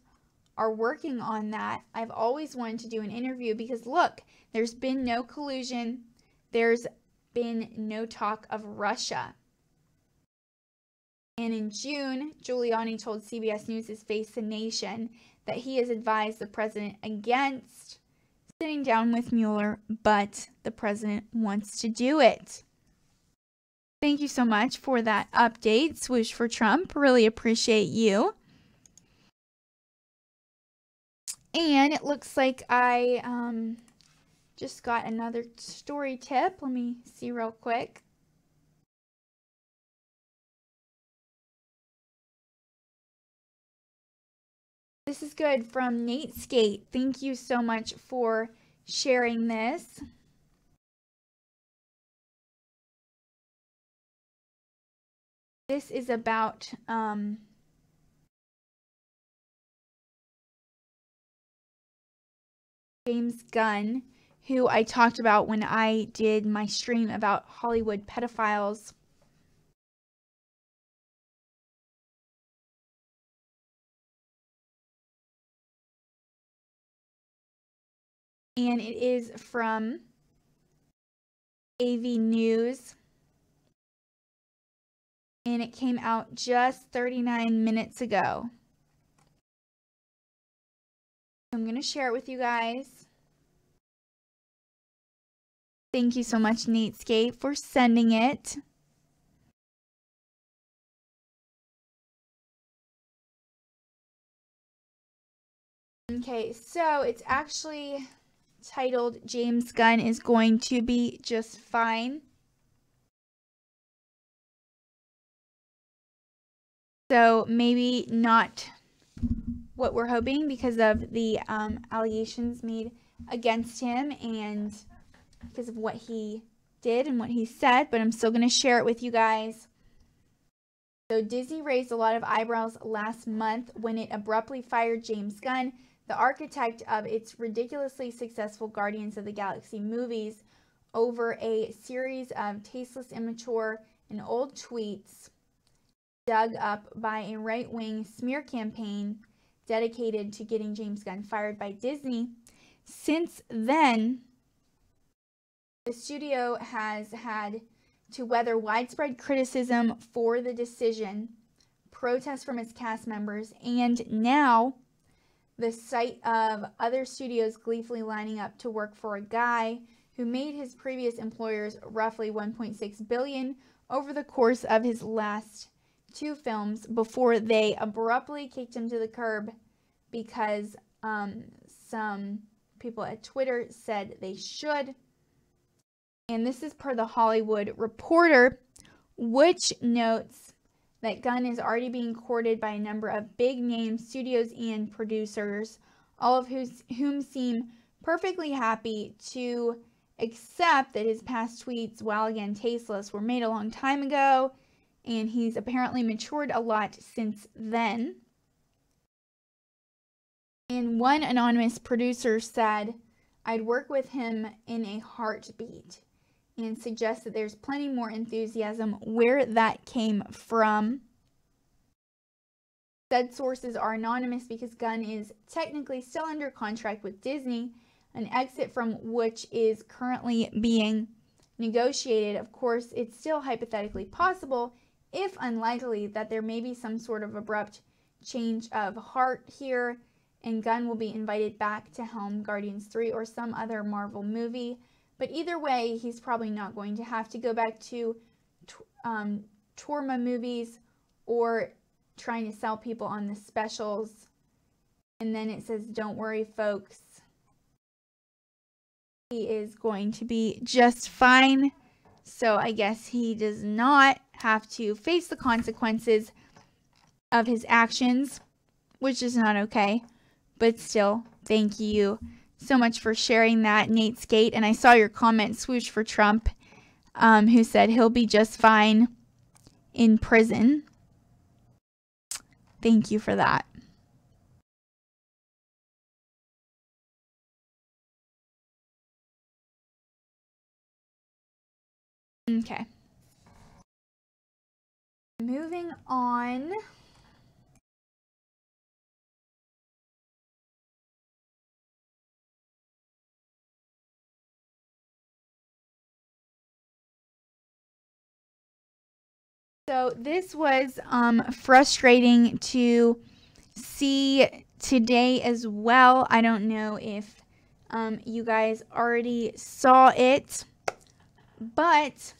are working on that. I've always wanted to do an interview because, look, there's been no collusion. There's been no talk of Russia." And in June, Giuliani told CBS News' Face the Nation that he has advised the president against sitting down with Mueller, but the president wants to do it. Thank you so much for that update, Swoosh for Trump. Really appreciate you. And it looks like I just got another story tip. Let me see real quick. This is good from Nate Skate. Thank you so much for sharing this. This is about James Gunn, who I talked about when I did my stream about Hollywood pedophiles. And it is from AV News. And it came out just 39 minutes ago. I'm going to share it with you guys. Thank you so much, Natescape, for sending it. Okay, so it's actually titled James Gunn is Going to Be Just Fine. So maybe not what we're hoping because of the allegations made against him and because of what he did and what he said, but I'm still going to share it with you guys. So Disney raised a lot of eyebrows last month when it abruptly fired James Gunn, the architect of its ridiculously successful Guardians of the Galaxy movies, over a series of tasteless, immature, and old tweets dug up by a right-wing smear campaign dedicated to getting James Gunn fired by Disney. Since then, the studio has had to weather widespread criticism for the decision, protests from its cast members, and now the sight of other studios gleefully lining up to work for a guy who made his previous employers roughly $1.6 billion over the course of his last 2 films before they abruptly kicked him to the curb because some people at Twitter said they should. And this is per the Hollywood Reporter, which notes that Gunn is already being courted by a number of big-name studios and producers, all of whom seem perfectly happy to accept that his past tweets, while again tasteless, were made a long time ago, and he's apparently matured a lot since then. And one anonymous producer said, "I'd work with him in a heartbeat," and suggests that there's plenty more enthusiasm where that came from. Said sources are anonymous because Gunn is technically still under contract with Disney, an exit from which is currently being negotiated. Of course, it's still hypothetically possible, if unlikely, that there may be some sort of abrupt change of heart here, and Gunn will be invited back to helm Guardians 3 or some other Marvel movie. But either way, he's probably not going to have to go back to Torma movies or trying to sell people on the specials. And then it says, don't worry, folks. He is going to be just fine. So I guess he does not have to face the consequences of his actions, which is not okay. But still, thank you so much for sharing that, Nate Skate. And I saw your comment, swoosh for Trump, who said he'll be just fine in prison. Thank you for that. Okay. Moving on. So this was frustrating to see today as well. I don't know if you guys already saw it, but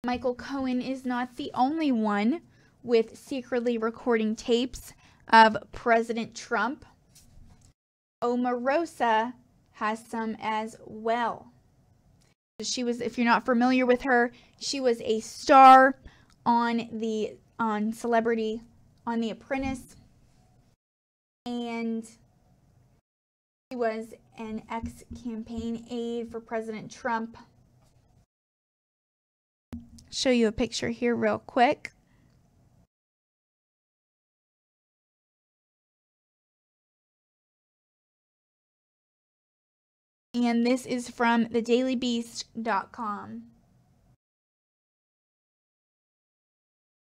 Michael Cohen is not the only one with secretly recording tapes of President Trump. Omarosa has some as well. She was, if you're not familiar with her, she was a star on The Apprentice, and she was an ex-campaign aide for President Trump. Show you a picture here real quick. And this is from thedailybeast.com.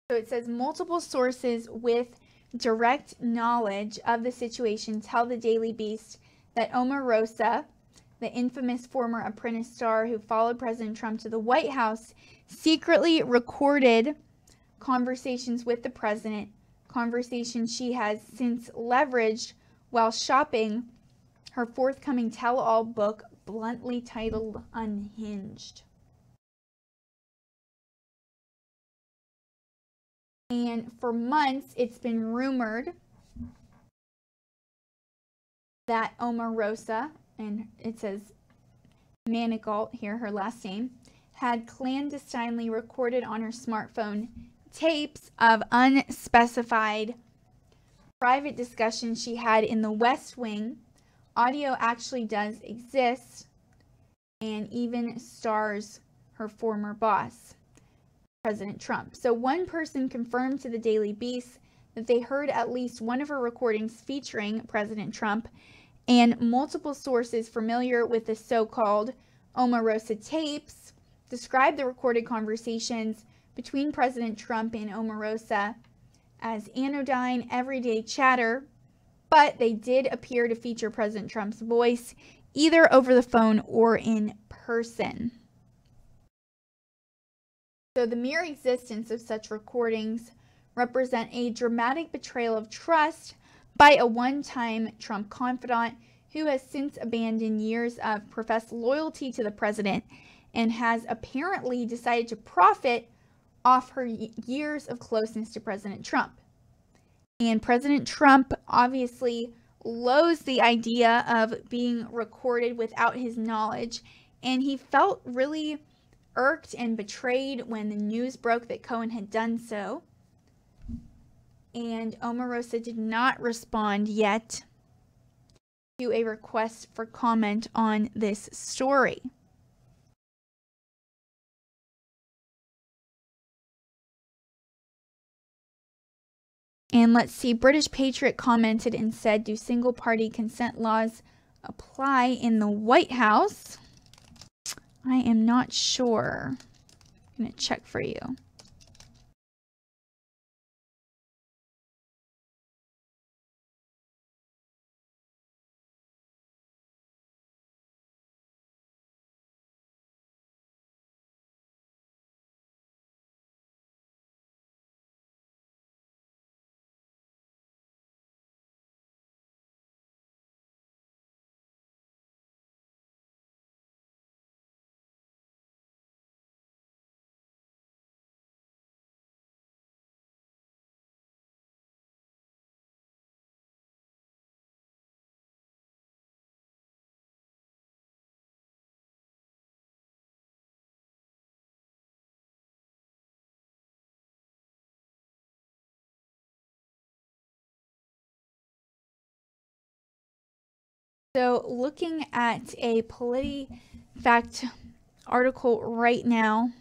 So it says multiple sources with direct knowledge of the situation tell the Daily Beast that Omarosa, the infamous former Apprentice star who followed President Trump to the White House, secretly recorded conversations with the president, conversations she has since leveraged while shopping her forthcoming tell-all book, bluntly titled Unhinged. And for months, it's been rumored that Omarosa, and it says Manigault here, her last name, had clandestinely recorded on her smartphone tapes of unspecified private discussion she had in the West Wing. Audio actually does exist and even stars her former boss, President Trump. So one person confirmed to the Daily Beast that they heard at least one of her recordings featuring President Trump, and multiple sources familiar with the so-called Omarosa tapes described the recorded conversations between President Trump and Omarosa as anodyne, everyday chatter, but they did appear to feature President Trump's voice either over the phone or in person. So the mere existence of such recordings represent a dramatic betrayal of trust by a one-time Trump confidant who has since abandoned years of professed loyalty to the president and has apparently decided to profit off her years of closeness to President Trump. And President Trump obviously loathes the idea of being recorded without his knowledge, and he felt really irked and betrayed when the news broke that Cohen had done so. And Omarosa did not respond yet to a request for comment on this story. And let's see, British Patriot commented and said, do single-party consent laws apply in the White House? I am not sure. I'm going to check for you. So looking at a PolitiFact article right now,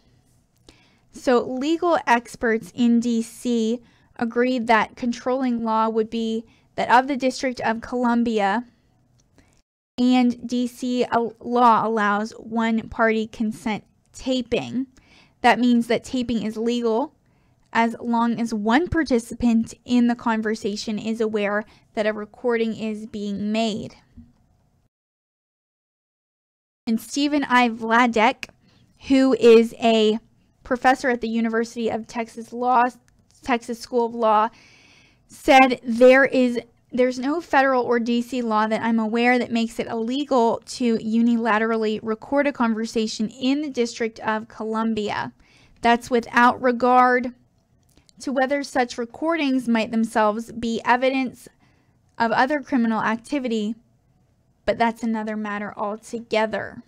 so legal experts in D.C. agreed that controlling law would be that of the District of Columbia, and D.C. law allows one-party consent taping. That means that taping is legal as long as one participant in the conversation is aware that a recording is being made. And Stephen I. Vladek, who is a professor at the University of Texas School of Law, said there's no federal or DC law that I'm aware that makes it illegal to unilaterally record a conversation in the District of Columbia. That's without regard to whether such recordings might themselves be evidence of other criminal activity, but that's another matter altogether.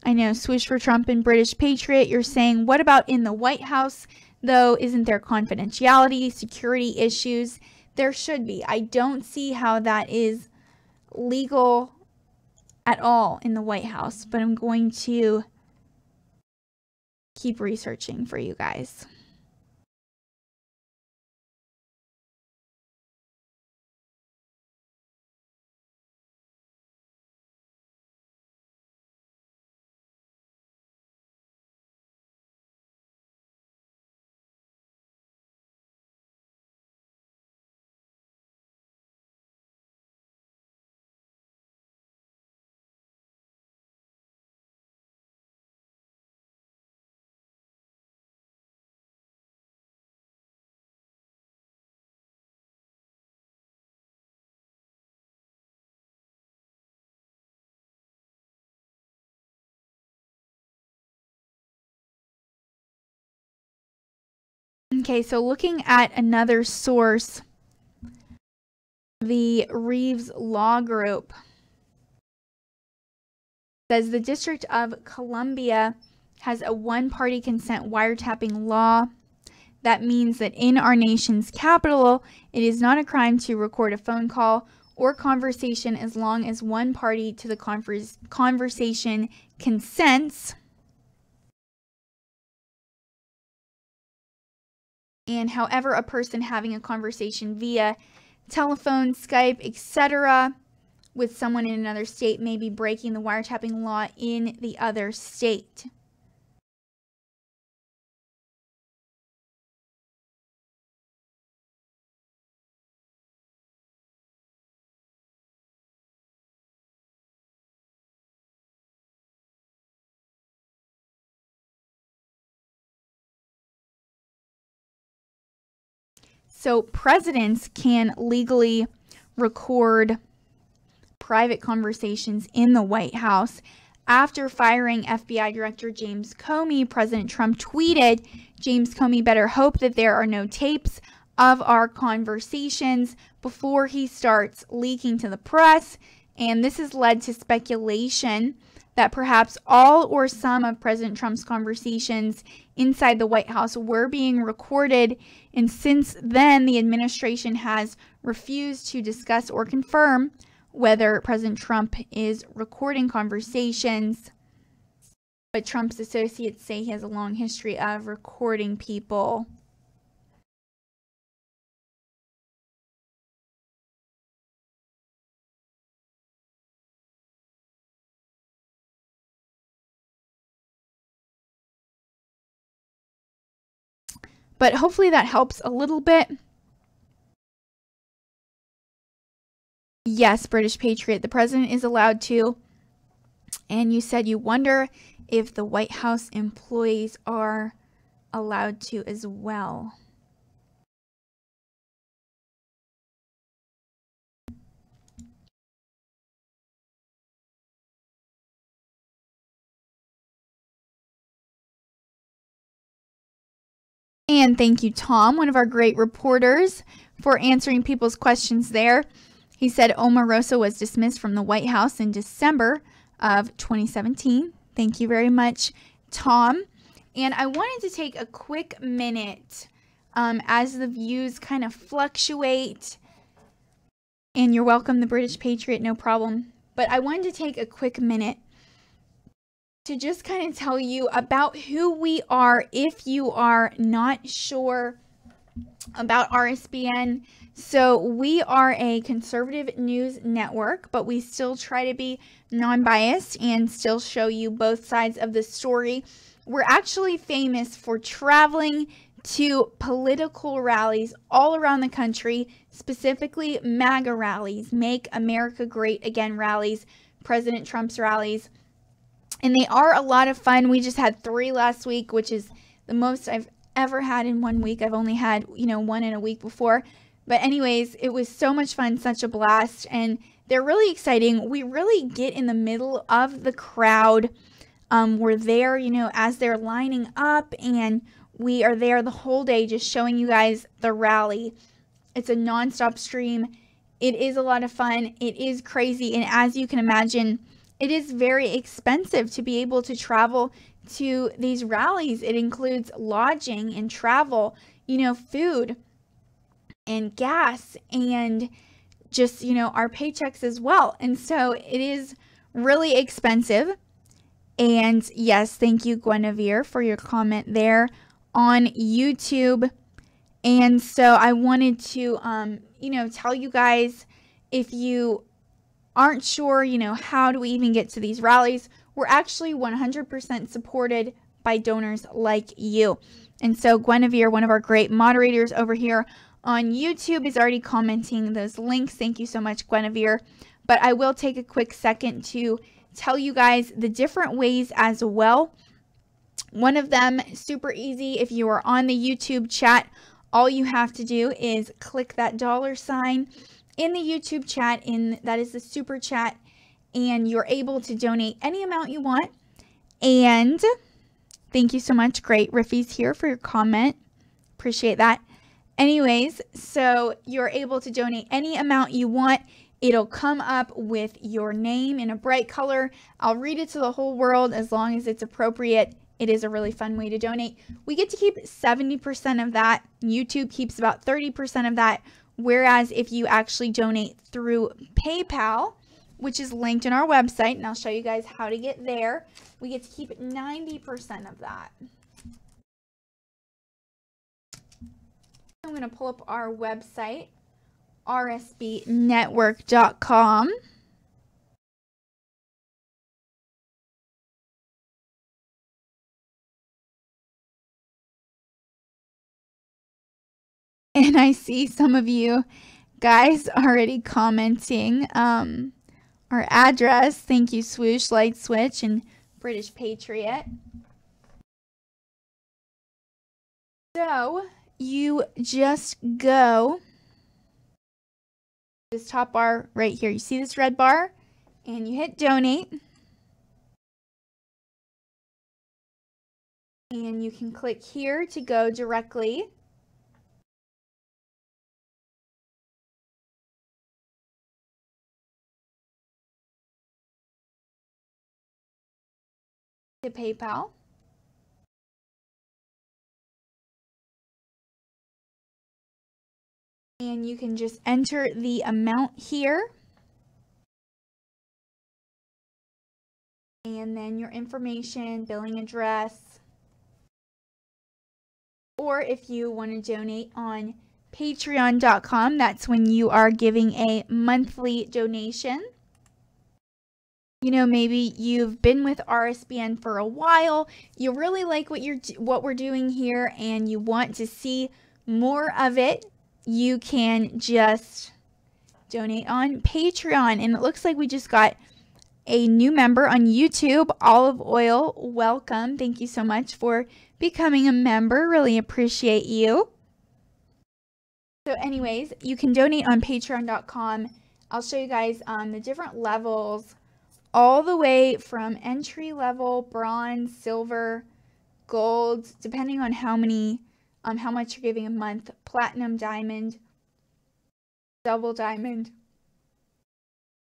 I know, Swish for Trump and British Patriot, you're saying, what about in the White House, though? Isn't there confidentiality, security issues? There should be. I don't see how that is legal at all in the White House, but I'm going to keep researching for you guys. Okay, so looking at another source The Reeves Law Group says the District of Columbia has a one-party consent wiretapping law. That means that in our nation's capital, it is not a crime to record a phone call or conversation as long as one party to the conversation consents. And however, a person having a conversation via telephone, Skype, etc. with someone in another state may be breaking the wiretapping law in the other state. So presidents can legally record private conversations in the White House. After firing FBI Director James Comey, President Trump tweeted, "James Comey better hope that there are no tapes of our conversations before he starts leaking to the press." And this has led to speculation that perhaps all or some of President Trump's conversations inside the White House were being recorded. And since then, the administration has refused to discuss or confirm whether President Trump is recording conversations. But Trump's associates say he has a long history of recording people. But hopefully that helps a little bit. Yes, British Patriot, the president is allowed to. And you said you wonder if the White House employees are allowed to as well. And thank you, Tom, one of our great reporters, for answering people's questions there. He said Omarosa was dismissed from the White House in December of 2017. Thank you very much, Tom. And I wanted to take a quick minute as the views kind of fluctuate. And you're welcome, the British Patriot, no problem. But I wanted to take a quick minute to just kind of tell you about who we are if you are not sure about RSBN. So we are a conservative news network, but we still try to be non-biased and still show you both sides of the story. We're actually famous for traveling to political rallies all around the country, specifically MAGA rallies, Make America Great Again rallies, President Trump's rallies. And they are a lot of fun. We just had 3 last week, which is the most I've ever had in 1 week. I've only had, one in a week before. But anyways, it was so much fun, such a blast. And they're really exciting. We really get in the middle of the crowd. We're there, as they're lining up. And we are there the whole day just showing you guys the rally. It's a nonstop stream. It is a lot of fun. It is crazy. And as you can imagine, it is very expensive to be able to travel to these rallies. It includes lodging and travel, food and gas and just, our paychecks as well. And so it is really expensive. And yes, thank you, Guinevere, for your comment there on YouTube. And so I wanted to, tell you guys, if you aren't sure, how do we even get to these rallies, we're actually 100% supported by donors like you. And so Guinevere, one of our great moderators over here on YouTube, is already commenting those links. Thank you so much, Guinevere. But I will take a quick second to tell you guys the different ways as well. One of them, super easy. If you are on the YouTube chat, all you have to do is click that $sign in the YouTube chat, that is the super chat, and you're able to donate any amount you want. And thank you so much. Great. Riffy's here for your comment. Appreciate that. Anyways, so you're able to donate any amount you want. It'll come up with your name in a bright color. I'll read it to the whole world as long as it's appropriate. It is a really fun way to donate. We get to keep 70% of that. YouTube keeps about 30% of that. Whereas if you actually donate through PayPal, which is linked in our website, and I'll show you guys how to get there, we get to keep 90% of that. I'm going to pull up our website, rsbnetwork.com. And I see some of you guys already commenting our address. Thank you, Swoosh, Light Switch, and British Patriot. So you just go this top bar right here. You see this red bar? And you hit donate. And you can click here to go directly. To PayPal. And you can just enter the amount here. And then your information, billing address. Or if you want to donate on patreon.com, that's when you are giving a monthly donation. You know, maybe you've been with RSBN for a while, you really like what we're doing here, and you want to see more of it. You can just donate on Patreon. And it looks like we just got a new member on YouTube, Olive Oil. Welcome. Thank you so much for becoming a member. Really appreciate you. So anyways, you can donate on patreon.com. I'll show you guys the different levels, all the way from entry level, bronze, silver, gold, depending on how much you're giving a month, platinum, diamond, double diamond,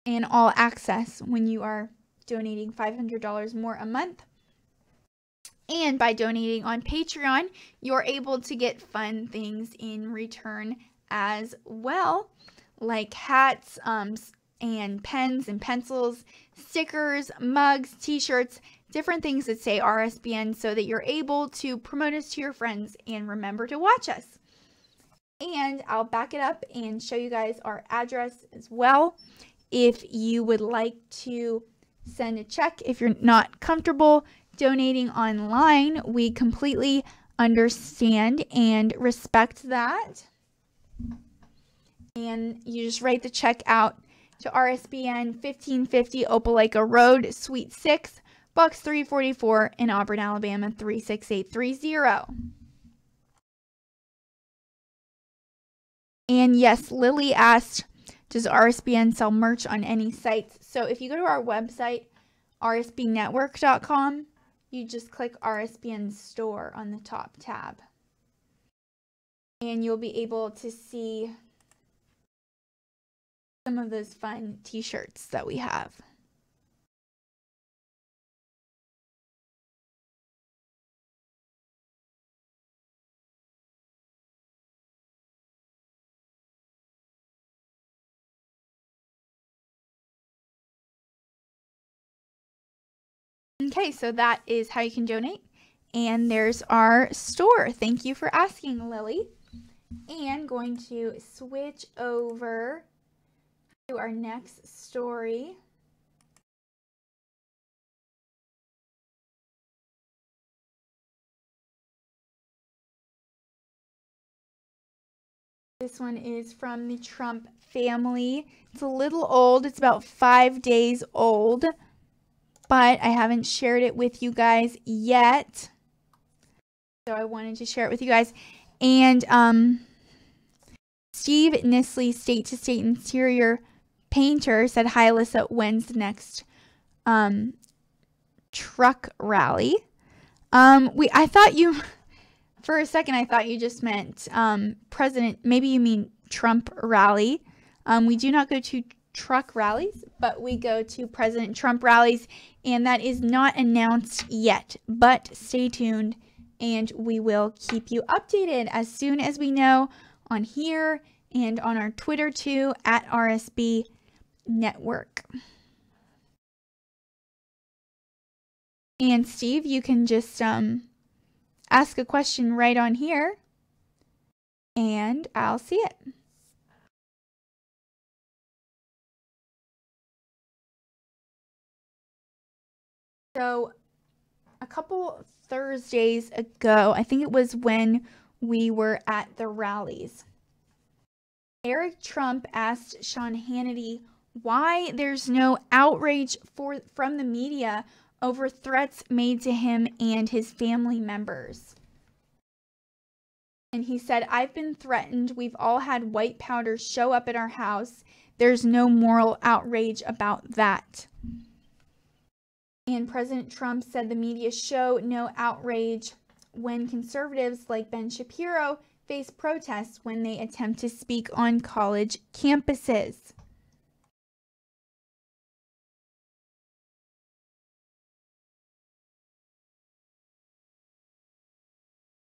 and all access when you are donating $500 more a month. And by donating on Patreon, you're able to get fun things in return as well, like hats and pens and pencils, stickers, mugs, t-shirts, different things that say RSBN, so that you're able to promote us to your friends and remember to watch us. And I'll back it up and show you guys our address as well. If you would like to send a check, if you're not comfortable donating online, we completely understand and respect that. And you just write the check out to RSBN 1550 Opelika Road, Suite 6, Box 344 in Auburn, Alabama 36830. And yes, Lily asked, does RSBN sell merch on any sites? So if you go to our website, rsbnetwork.com, you just click RSBN store on the top tab. And you'll be able to see some of those fun t-shirts that we have. Okay, so that is how you can donate. And there's our store. Thank you for asking, Lily. And going to switch over to our next story. This one is from the Trump family. It's a little old. It's about 5 days old, but I haven't shared it with you guys yet. So I wanted to share it with you guys. And Steve Nisley, State to State Interior Painter, said, hi, Alyssa, when's the next truck rally? I thought you For a second, I thought you just meant President, maybe you mean Trump rally. We do not go to truck rallies, but we go to President Trump rallies, and that is not announced yet, but stay tuned and we will keep you updated as soon as we know on here and on our Twitter too, at RSB Network. And Steve, you can just ask a question right on here and I'll see it. So a couple Thursdays ago, I think it was when we were at the rallies, Eric Trump asked Sean Hannity why there's no outrage from the media over threats made to him and his family members. And he said, "I've been threatened. We've all had white powder show up at our house. There's no moral outrage about that." And President Trump said the media show no outrage when conservatives like Ben Shapiro face protests when they attempt to speak on college campuses.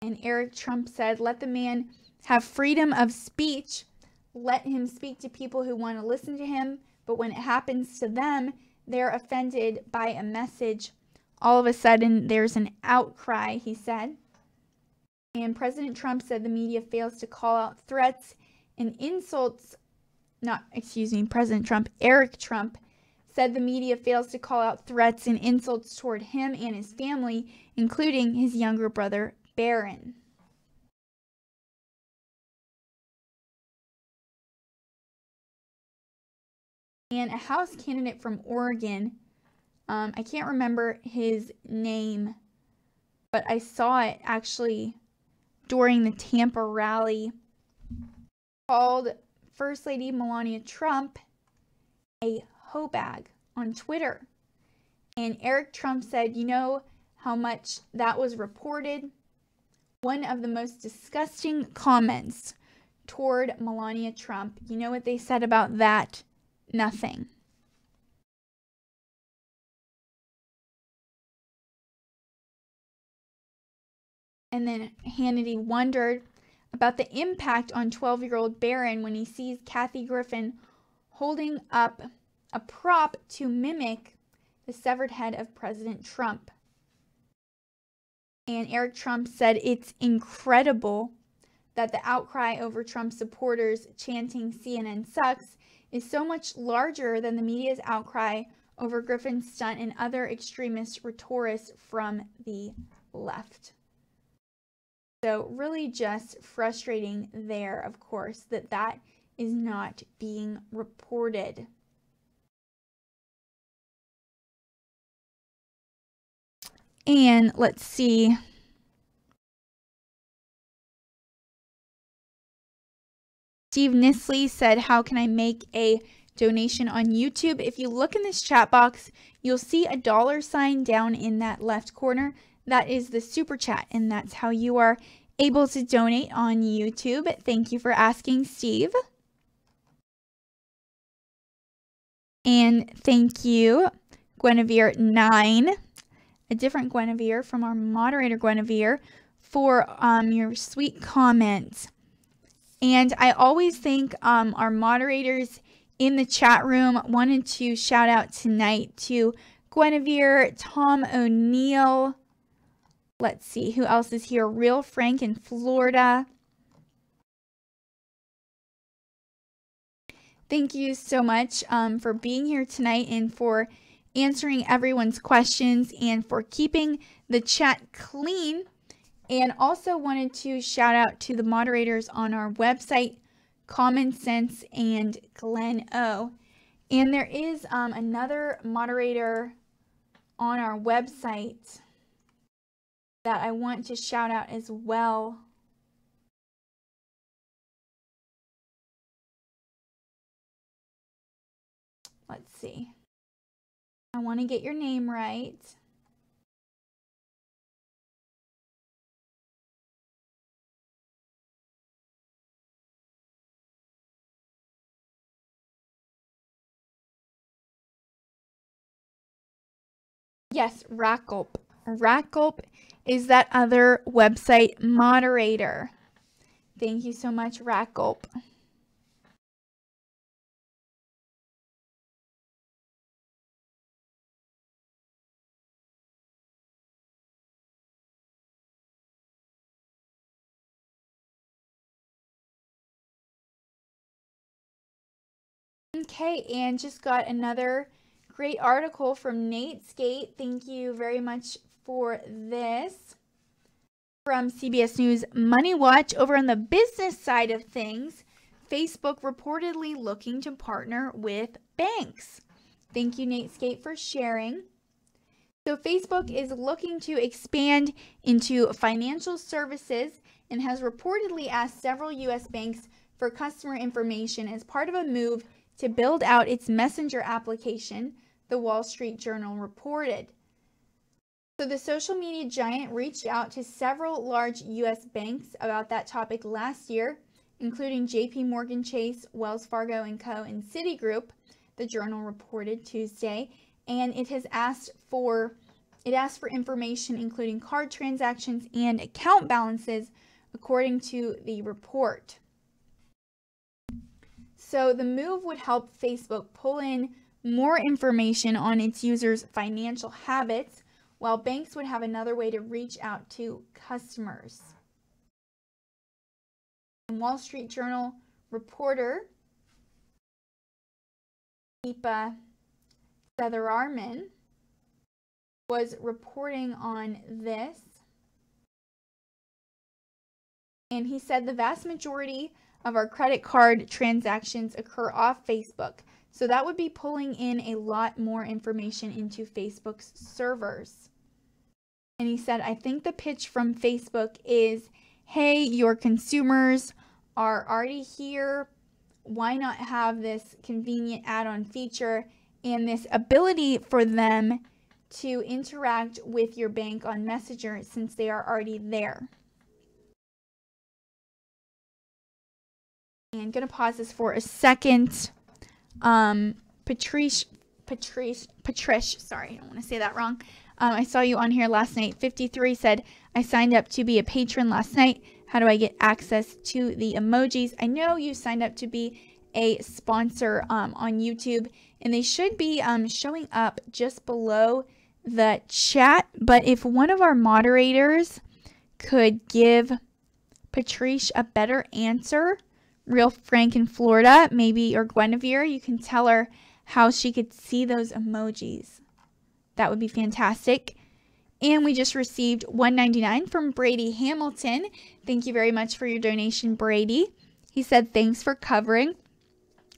And Eric Trump said, "Let the man have freedom of speech. Let him speak to people who want to listen to him. But when it happens to them, they're offended by a message. All of a sudden, there's an outcry," he said. And President Trump said the media fails to call out threats and insults. President Trump, Eric Trump, said the media fails to call out threats and insults toward him and his family, including his younger brother, Barron. And a House candidate from Oregon, I can't remember his name, but I saw it actually during the Tampa rally, called First Lady Melania Trump a hoe bag on Twitter. And Eric Trump said, "You know how much that was reported? One of the most disgusting comments toward Melania Trump. You know what they said about that? Nothing." And then Hannity wondered about the impact on 12-year-old Barron when he sees Kathy Griffin holding up a prop to mimic the severed head of President Trump. And Eric Trump said it's incredible that the outcry over Trump supporters chanting "CNN sucks" is so much larger than the media's outcry over Griffin's stunt and other extremist rhetorics from the left. So really just frustrating there, of course, that is not being reported. And let's see. Steve Nisley said, "How can I make a donation on YouTube?" If you look in this chat box, you'll see a $sign down in that left corner. That is the super chat, and that's how you are able to donate on YouTube. Thank you for asking, Steve. And thank you, Guinevere9, a different Guinevere from our moderator Guinevere, for your sweet comments. And I always thank our moderators in the chat room. Wanted to shout out tonight to Guinevere, Tom O'Neill. Let's see, who else is here? Real Frank in Florida. Thank you so much for being here tonight and for answering everyone's questions and for keeping the chat clean. And also wanted to shout out to the moderators on our website, Common Sense and Glenn O. And there is another moderator on our website that I want to shout out as well. Let's see. I want to get your name right. Yes, Rackgulp. Rackgulp is that other website moderator. Thank you so much, Rackgulp. Okay, and just got another great article from Nate Thank you very much for this. From CBS News Money Watch, over on the business side of things, Facebook reportedly looking to partner with banks. Thank you, Nate for sharing. So Facebook is looking to expand into financial services and has reportedly asked several U.S. banks for customer information as part of a move to build out its messenger application, the Wall Street Journal reported. So the social media giant reached out to several large U.S. banks about that topic last year, including JP Morgan Chase, Wells Fargo & Co. and Citigroup, the Journal reported Tuesday, and it asked for information including card transactions and account balances, according to the report. So the move would help Facebook pull in more information on its users' financial habits, while banks would have another way to reach out to customers. And Wall Street Journal reporter Deepa Sethurathan was reporting on this, and he said the vast majority of our credit card transactions occur off Facebook, so that would be pulling in a lot more information into Facebook's servers. And he said, I think the pitch from Facebook is, hey, your consumers are already here. Why not have this convenient add-on feature and this ability for them to interact with your bank on Messenger since they are already there? And I'm going to pause this for a second. Patrice, sorry, I don't want to say that wrong. I saw you on here last night. 53 said, I signed up to be a patron last night. How do I get access to the emojis? I know you signed up to be a sponsor on YouTube, and they should be showing up just below the chat. But if one of our moderators could give Patrice a better answer, Real Frank in Florida, maybe, or Guinevere, you can tell her how she could see those emojis. That would be fantastic. And we just received $1.99 from Brady Hamilton. Thank you very much for your donation, Brady. He said, thanks for covering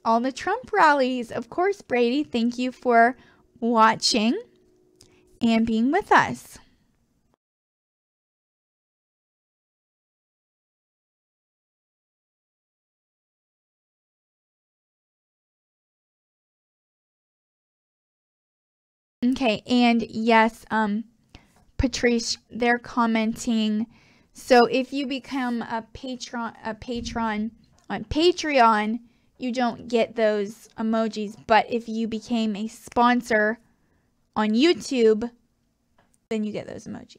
all the Trump rallies. Of course, Brady, thank you for watching and being with us. Okay, and yes, Patrice, they're commenting. So if you become a patron on Patreon, you don't get those emojis. But if you became a sponsor on YouTube, then you get those emojis.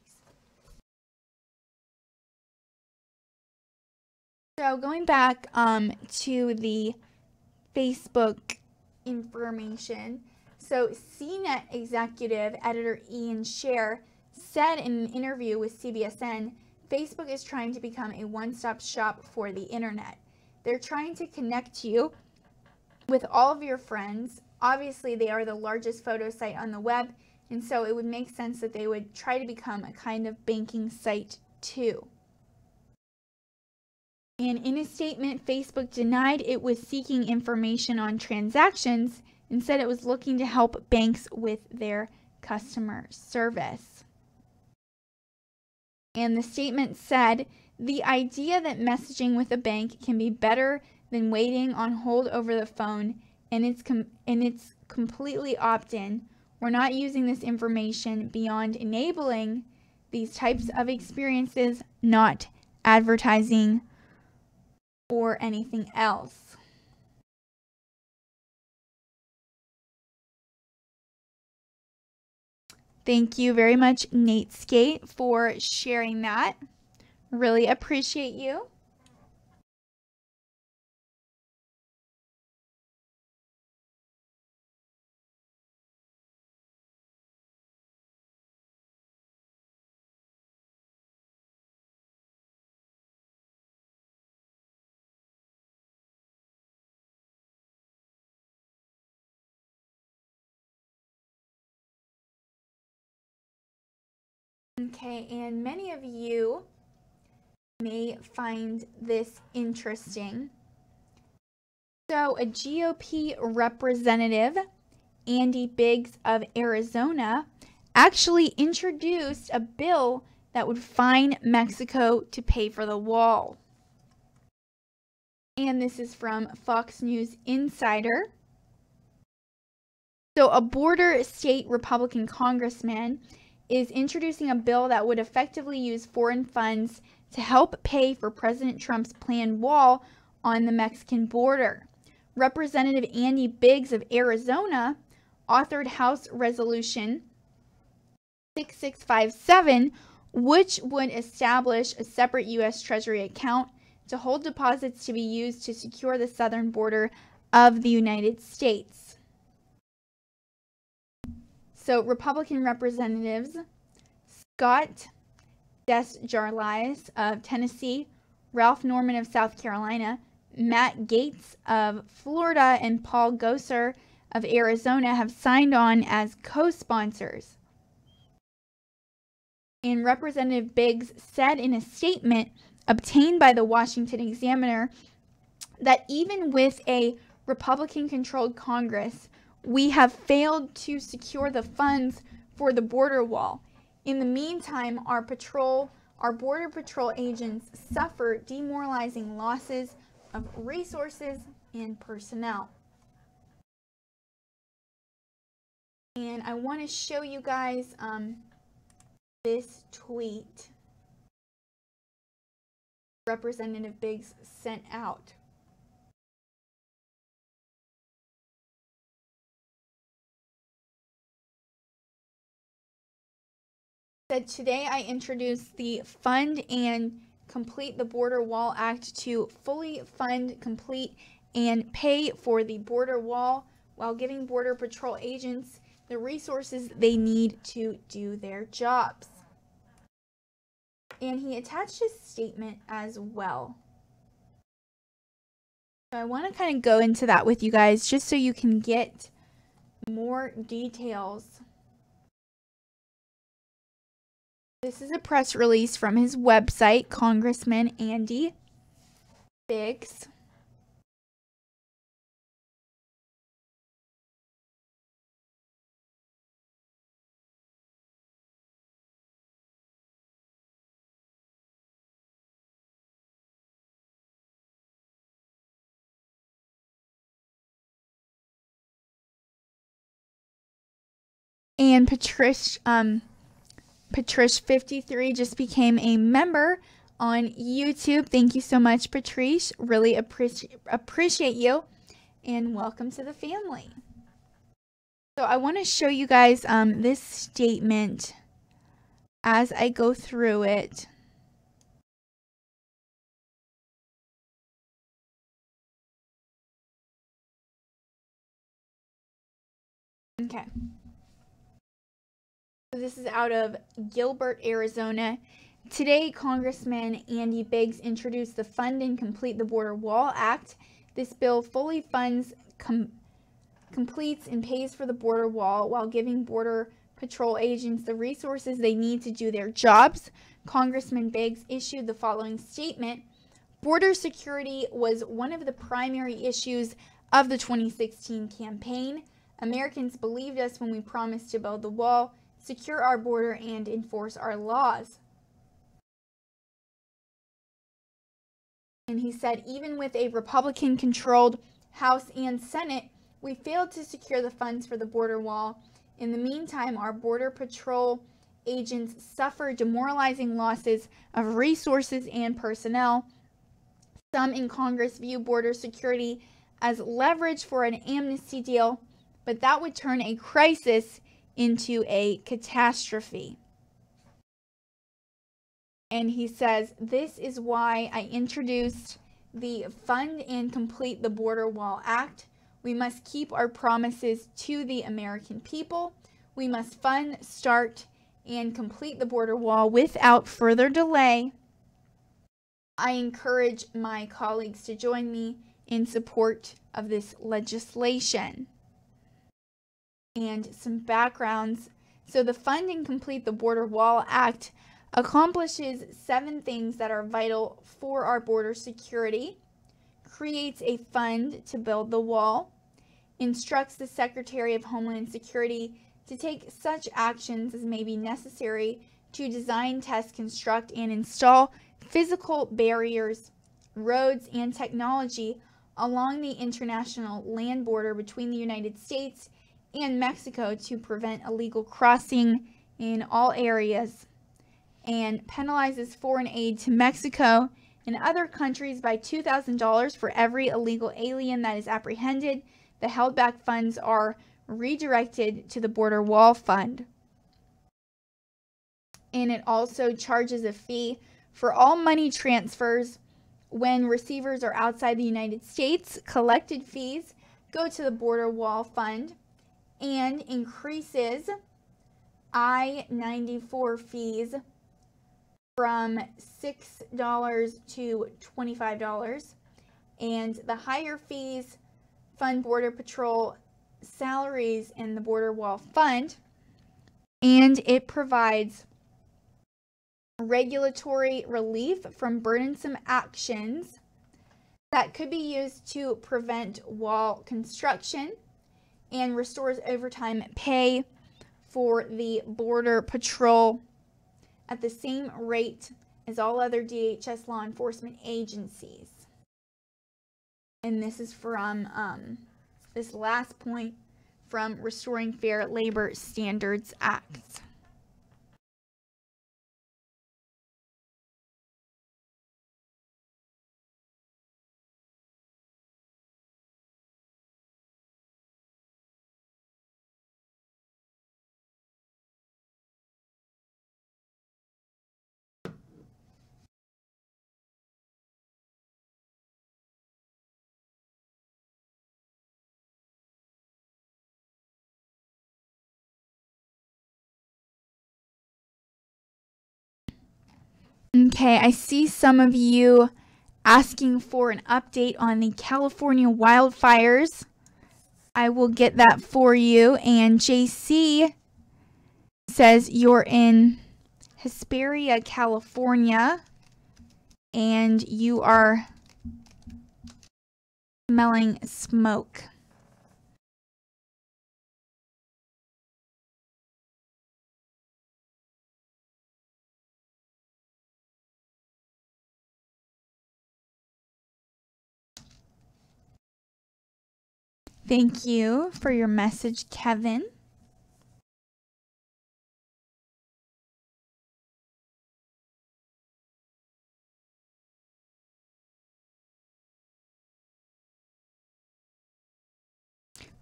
So going back to the Facebook information. So CNET executive editor Ian Scher said in an interview with CBSN, Facebook is trying to become a one-stop shop for the internet. They're trying to connect you with all of your friends. Obviously, they are the largest photo site on the web, and so it would make sense that they would try to become a kind of banking site too. And in a statement, Facebook denied it was seeking information on transactions and said it was looking to help banks with their customer service. And the statement said, the idea that messaging with a bank can be better than waiting on hold over the phone, and it's completely opt-in. We're not using this information beyond enabling these types of experiences, not advertising or anything else. Thank you very much, Nate Skate, for sharing that. Really appreciate you. Okay, and many of you may find this interesting. So, a GOP representative, Andy Biggs of Arizona, actually introduced a bill that would fine Mexico to pay for the wall. And this is from Fox News Insider. So, a border state Republican congressman is introducing a bill that would effectively use foreign funds to help pay for President Trump's planned wall on the Mexican border. Representative Andy Biggs of Arizona authored House Resolution 6657, which would establish a separate U.S. Treasury account to hold deposits to be used to secure the southern border of the United States. So, Republican Representatives Scott Desjarlais of Tennessee, Ralph Norman of South Carolina, Matt Gaetz of Florida, and Paul Gosar of Arizona have signed on as co-sponsors. And Representative Biggs said in a statement obtained by the Washington Examiner that even with a Republican-controlled Congress, we have failed to secure the funds for the border wall. In the meantime, our border patrol agents suffer demoralizing losses of resources and personnel. And I want to show you guys this tweet Representative Biggs sent out. Said, today I introduced the Fund and Complete the Border Wall Act to fully fund, complete, and pay for the border wall while giving Border Patrol agents the resources they need to do their jobs. And he attached his statement as well. So I want to kind of go into that with you guys just so you can get more details. This is a press release from his website, Congressman Andy Biggs. And Patrice53 just became a member on YouTube. Thank you so much, Patrice. Really appreciate you, and welcome to the family. So I want to show you guys this statement as I go through it. Okay. This is out of Gilbert, Arizona. Today, Congressman Andy Biggs introduced the Fund and Complete the Border Wall Act. This bill fully funds, completes, and pays for the border wall while giving Border Patrol agents the resources they need to do their jobs. Congressman Biggs issued the following statement. Border security was one of the primary issues of the 2016 campaign. Americans believed us when we promised to build the wall, secure our border, and enforce our laws. And he said, even with a Republican-controlled House and Senate, we failed to secure the funds for the border wall. In the meantime, our Border Patrol agents suffer demoralizing losses of resources and personnel. Some in Congress view border security as leverage for an amnesty deal, but that would turn a crisis into a catastrophe. And he says, this is why I introduced the Fund and Complete the Border Wall Act. We must keep our promises to the American people. We must fund, start, and complete the border wall without further delay. I encourage my colleagues to join me in support of this legislation. And some backgrounds. So the Fund and Complete the Border Wall Act accomplishes 7 things that are vital for our border security, creates a fund to build the wall, instructs the Secretary of Homeland Security to take such actions as may be necessary to design, test, construct, and install physical barriers, roads, and technology along the international land border between the United States and Mexico to prevent illegal crossing in all areas, and penalizes foreign aid to Mexico and other countries by $2,000 for every illegal alien that is apprehended. The held back funds are redirected to the Border Wall Fund. And it also charges a fee for all money transfers when receivers are outside the United States. Collected fees go to the Border Wall Fund, and increases I-94 fees from $6 to $25, and the higher fees fund Border Patrol salaries in the Border Wall Fund, and it provides regulatory relief from burdensome actions that could be used to prevent wall construction, and restores overtime pay for the Border Patrol at the same rate as all other DHS law enforcement agencies. And this is from this last point from Restoring Fair Labor Standards Act. Okay, I see some of you asking for an update on the California wildfires. I will get that for you. And JC says you're in Hesperia, California, and you are smelling smoke. Thank you for your message, Kevin.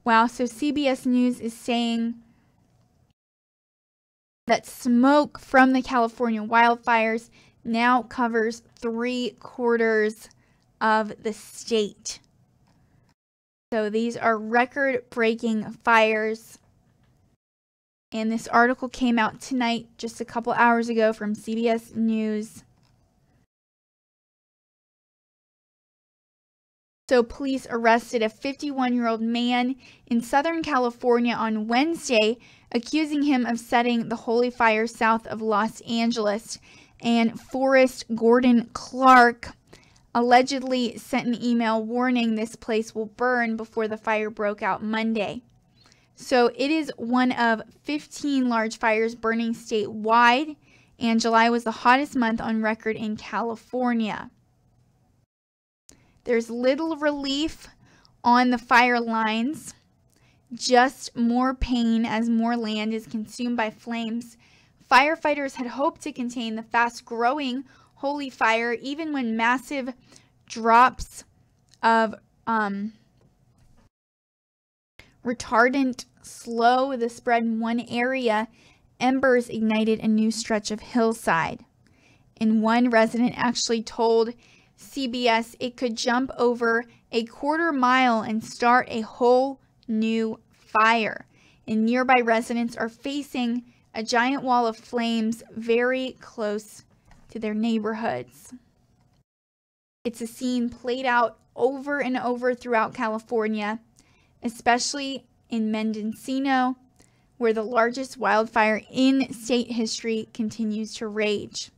Wow, so CBS News is saying that smoke from the California wildfires now covers 3/4 of the state. So these are record-breaking fires. And this article came out tonight, just a couple hours ago, from CBS News. So police arrested a 51-year-old man in Southern California on Wednesday, accusing him of setting the holy fire south of Los Angeles. And Forrest Gordon Clark allegedly sent an email warning this place will burn before the fire broke out Monday. So it is one of 15 large fires burning statewide, and July was the hottest month on record in California. There's little relief on the fire lines, just more pain as more land is consumed by flames. Firefighters had hoped to contain the fast-growing holy fire even when massive drops of retardant slow the spread in one area, embers ignited a new stretch of hillside. And one resident actually told CBS it could jump over a quarter mile and start a whole new fire. And nearby residents are facing a giant wall of flames very close to their neighborhoods. It's a scene played out over and over throughout California, especially in Mendocino, where the largest wildfire in state history continues to rage.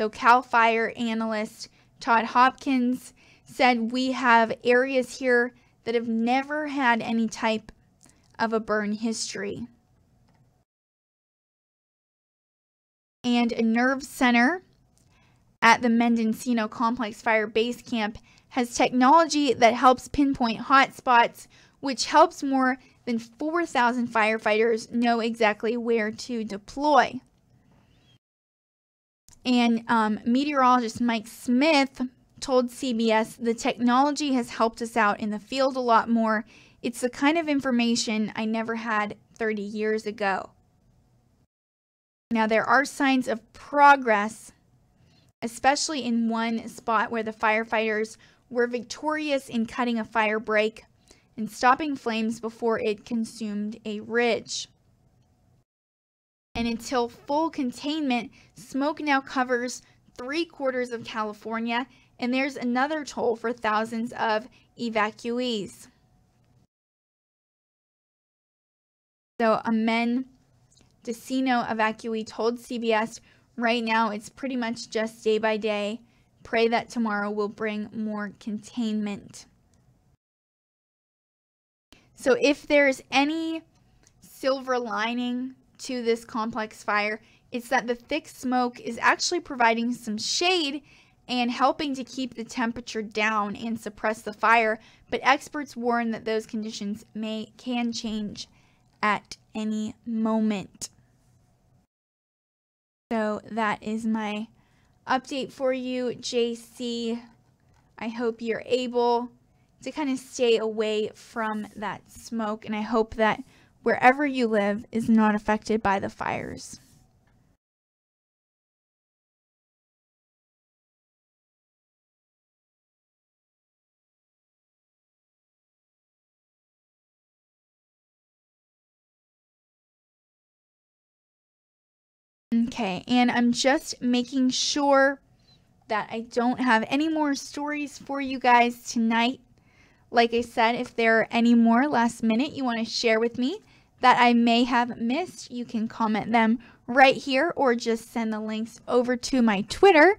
So CAL FIRE analyst Todd Hopkins said we have areas here that have never had any type of a burn history. And a nerve center at the Mendocino Complex Fire Base Camp has technology that helps pinpoint hot spots, which helps more than 4,000 firefighters know exactly where to deploy. And meteorologist Mike Smith told CBS the technology has helped us out in the field a lot more. It's the kind of information I never had 30 years ago. Now, there are signs of progress, especially in one spot where the firefighters were victorious in cutting a fire break and stopping flames before it consumed a ridge. And until full containment, smoke now covers 3/4 of California, and there's another toll for thousands of evacuees. So a Mendocino evacuee told CBS, right now it's pretty much just day by day. Pray that tomorrow will bring more containment. So if there's any silver lining to this complex fire, it's that the thick smoke is actually providing some shade and helping to keep the temperature down and suppress the fire, but experts warn that those conditions can change at any moment. So that is my update for you, JC. I hope you're able to kind of stay away from that smoke, and I hope that wherever you live is not affected by the fires. Okay, and I'm just making sure that I don't have any more stories for you guys tonight. Like I said, if there are any more last minute you want to share with me that I may have missed, you can comment them right here or just send the links over to my Twitter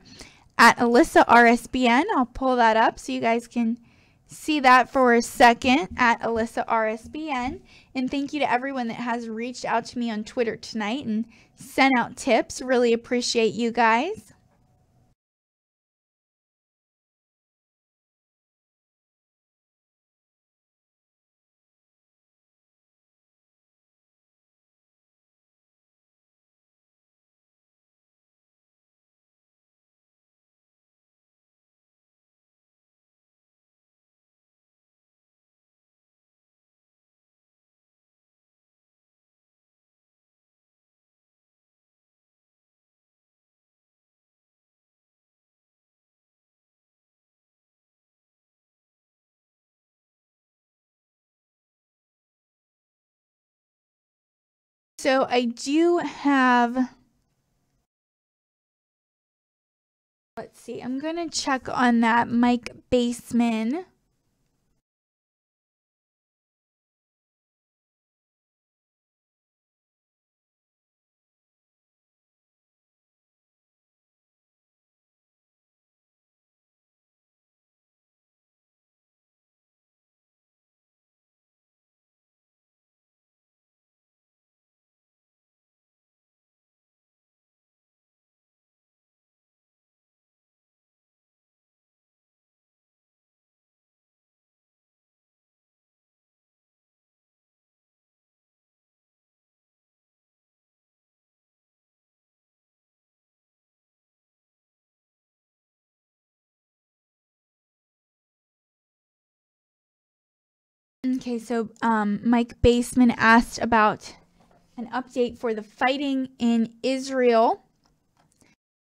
at Alyssa RSBN. I'll pull that up so you guys can see that for a second, at Alyssa RSBN. And thank you to everyone that has reached out to me on Twitter tonight and sent out tips. Really appreciate you guys. So I do have, let's see, I'm going to check on that Mike Baseman. Okay, so Mike Baseman asked about an update for the fighting in Israel.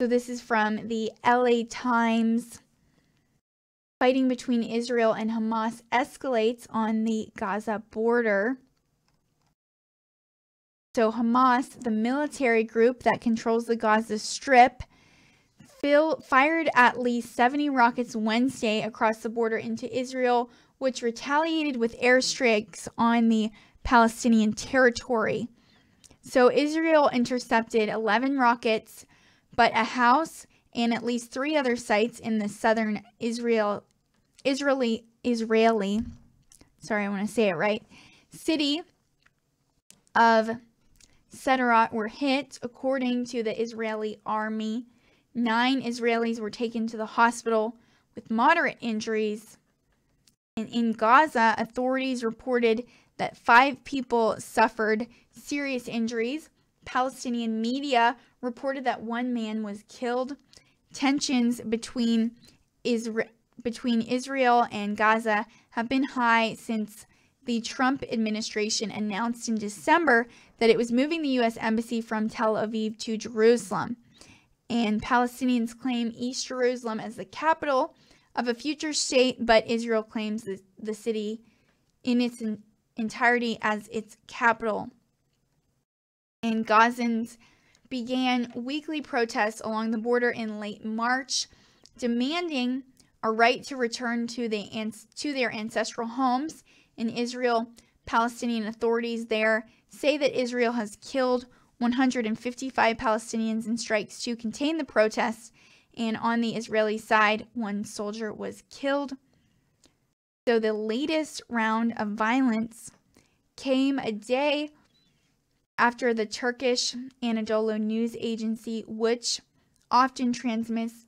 So this is from the LA Times. Fighting between Israel and Hamas escalates on the Gaza border. So Hamas, the military group that controls the Gaza Strip, fired at least 70 rockets Wednesday across the border into Israel, which retaliated with airstrikes on the Palestinian territory. So Israel intercepted 11 rockets, but a house and at least 3 other sites in the southern Israeli, sorry, I want to say it right, city of Sderot were hit, according to the Israeli army. 9 Israelis were taken to the hospital with moderate injuries. And in Gaza, authorities reported that 5 people suffered serious injuries. Palestinian media reported that 1 man was killed. Tensions between Israel and Gaza have been high since the Trump administration announced in December that it was moving the U.S. Embassy from Tel Aviv to Jerusalem. And Palestinians claim East Jerusalem as the capital of a future state, but Israel claims the city in its entirety as its capital. And Gazans began weekly protests along the border in late March, demanding a right to return to their ancestral homes. In Israel, Palestinian authorities there say that Israel has killed 155 Palestinians in strikes to contain the protests, and on the Israeli side, 1 soldier was killed. So the latest round of violence came a day after the Turkish Anadolu news agency, which often transmits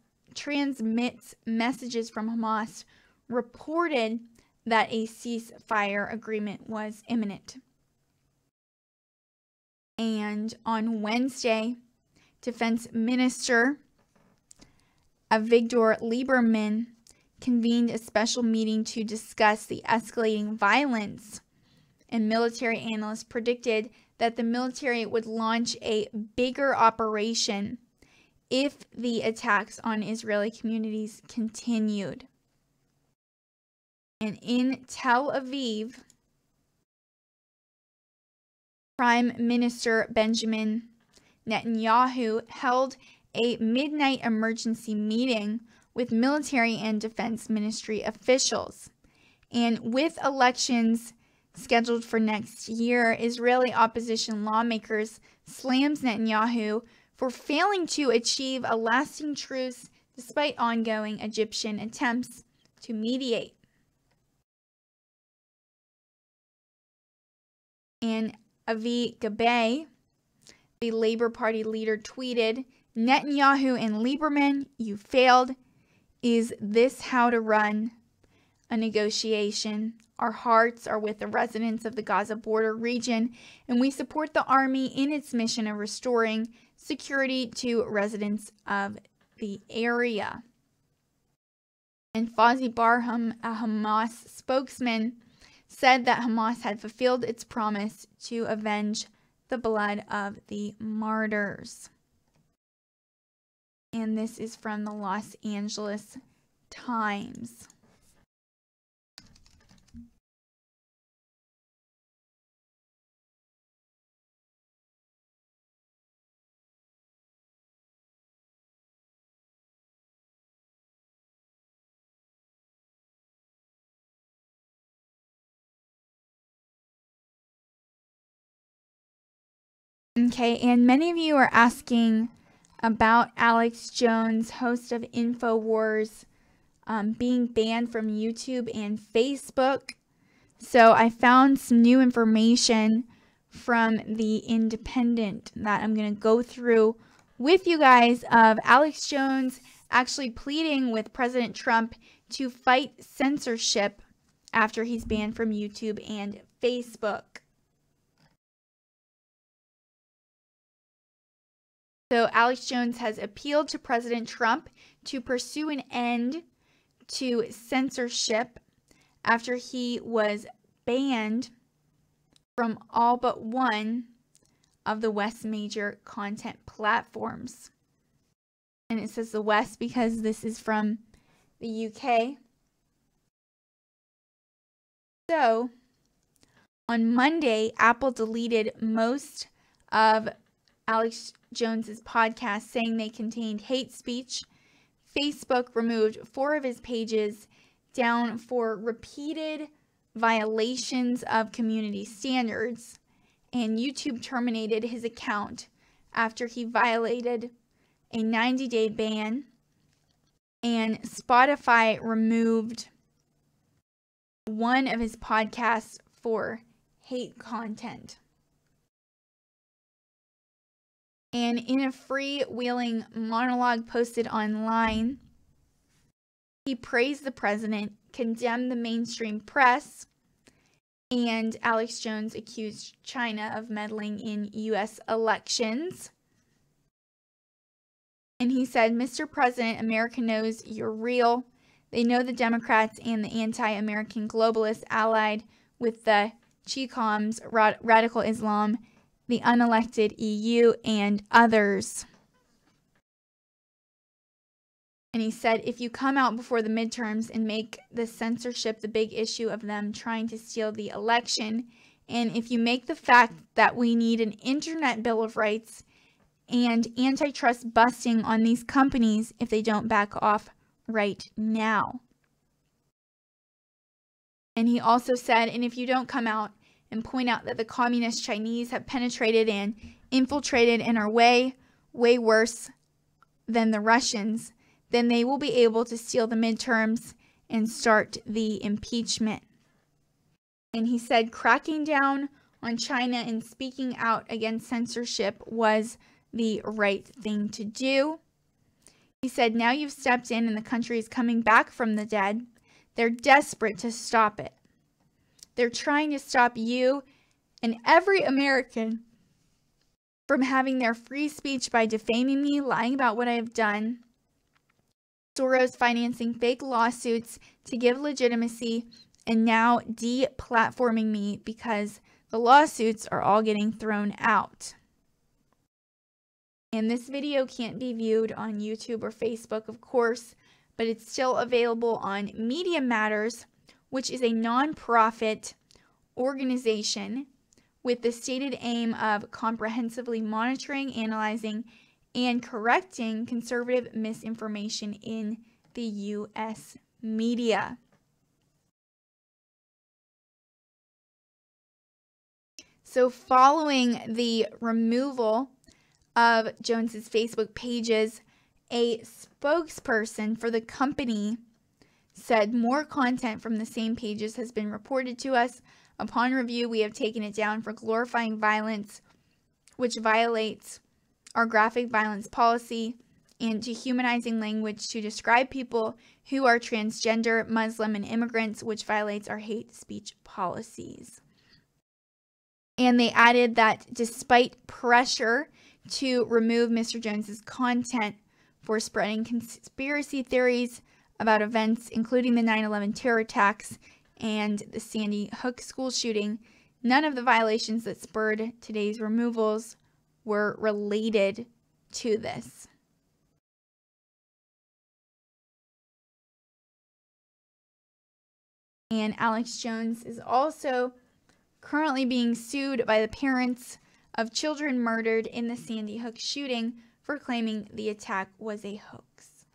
messages from Hamas, reported that a ceasefire agreement was imminent. And on Wednesday, Defense Minister Avigdor Lieberman convened a special meeting to discuss the escalating violence, and military analysts predicted that the military would launch a bigger operation if the attacks on Israeli communities continued. And in Tel Aviv, Prime Minister Benjamin Netanyahu held a midnight emergency meeting with military and defense ministry officials. And with elections scheduled for next year, Israeli opposition lawmakers slams Netanyahu for failing to achieve a lasting truce despite ongoing Egyptian attempts to mediate. And Avi Gabe, the Labor Party leader, tweeted, "Netanyahu and Lieberman, you failed. Is this how to run a negotiation? Our hearts are with the residents of the Gaza border region, and we support the army in its mission of restoring security to residents of the area." And Fawzi Barham, a Hamas spokesman, said that Hamas had fulfilled its promise to avenge the blood of the martyrs. And this is from the Los Angeles Times. Okay, and many of you are asking about Alex Jones, host of InfoWars, being banned from YouTube and Facebook. So I found some new information from The Independent that I'm going to go through with you guys of Alex Jones actually pleading with President Trump to fight censorship after he's banned from YouTube and Facebook. So Alex Jones has appealed to President Trump to pursue an end to censorship after he was banned from all but one of the West's major content platforms. And it says the West because this is from the UK. So, on Monday, Apple deleted most of Alex Jones's podcasts, saying they contained hate speech. Facebook removed 4 of his pages down for repeated violations of community standards. And YouTube terminated his account after he violated a 90-day ban. And Spotify removed one of his podcasts for hate content. And in a freewheeling monologue posted online, he praised the president, condemned the mainstream press, and Alex Jones accused China of meddling in U.S. elections. And he said, "Mr. President, America knows you're real. They know the Democrats and the anti-American globalists allied with the Chicoms, radical Islam, the unelected EU, and others." And he said, "If you come out before the midterms and make the censorship the big issue of them trying to steal the election, and if you make the fact that we need an internet bill of rights and antitrust busting on these companies if they don't back off right now." And he also said, "And if you don't come out and point out that the communist Chinese have penetrated and infiltrated and are way worse than the Russians, then they will be able to steal the midterms and start the impeachment." And he said cracking down on China and speaking out against censorship was the right thing to do. He said, "Now you've stepped in and the country is coming back from the dead. They're desperate to stop it. They're trying to stop you and every American from having their free speech by defaming me, lying about what I have done, Soros financing fake lawsuits to give legitimacy, and now de-platforming me because the lawsuits are all getting thrown out." And this video can't be viewed on YouTube or Facebook, of course, but it's still available on Media Matters, which is a non-profit organization with the stated aim of comprehensively monitoring, analyzing, and correcting conservative misinformation in the U.S. media. So following the removal of Jones's Facebook pages, a spokesperson for the company said more content from the same pages has been reported to us. Upon review, we have taken it down for glorifying violence, which violates our graphic violence policy, and dehumanizing language to describe people who are transgender, Muslim, and immigrants, which violates our hate speech policies. And they added that despite pressure to remove Mr. Jones's content for spreading conspiracy theories about events including the 9/11 terror attacks and the Sandy Hook school shooting, none of the violations that spurred today's removals were related to this. And Alex Jones is also currently being sued by the parents of children murdered in the Sandy Hook shooting for claiming the attack was a hoax.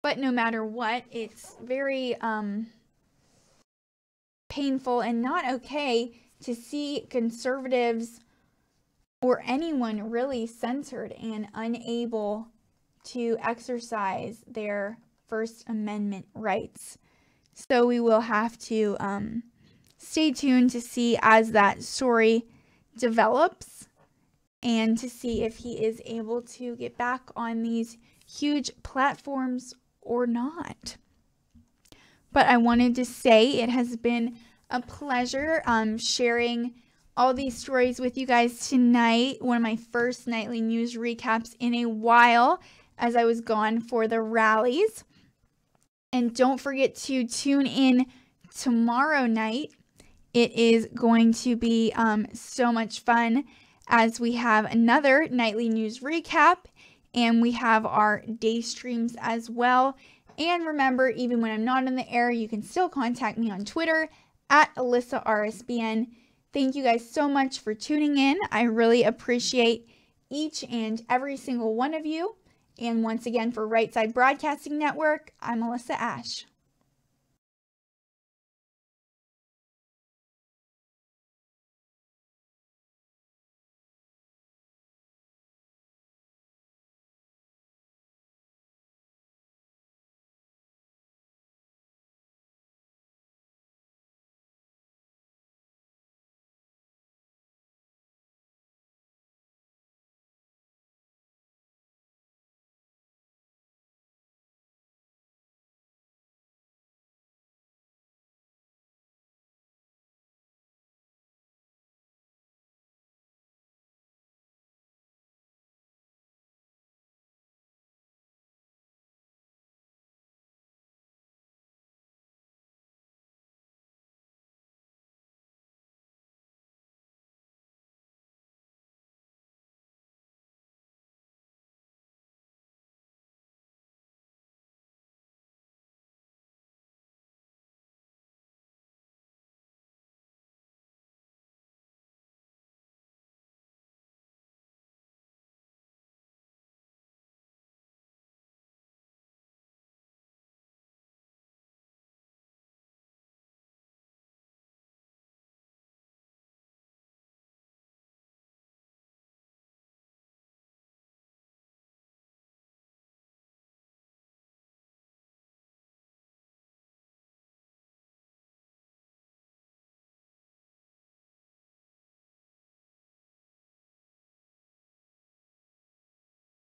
But no matter what, it's very painful and not okay to see conservatives or anyone really censored and unable to exercise their First Amendment rights. So we will have to stay tuned to see as that story develops and to see if he is able to get back on these huge platforms or not. But I wanted to say it has been a pleasure sharing all these stories with you guys tonight. One of my first nightly news recaps in a while as I was gone for the rallies. And don't forget to tune in tomorrow night, it is going to be so much fun as we have another nightly news recap, and we have our day streams as well. And remember, even when I'm not in the air, you can still contact me on Twitter at Alyssa RSBN. Thank you guys so much for tuning in. I really appreciate each and every single one of you. And once again, for Right Side Broadcasting Network, I'm Alyssa Ashe.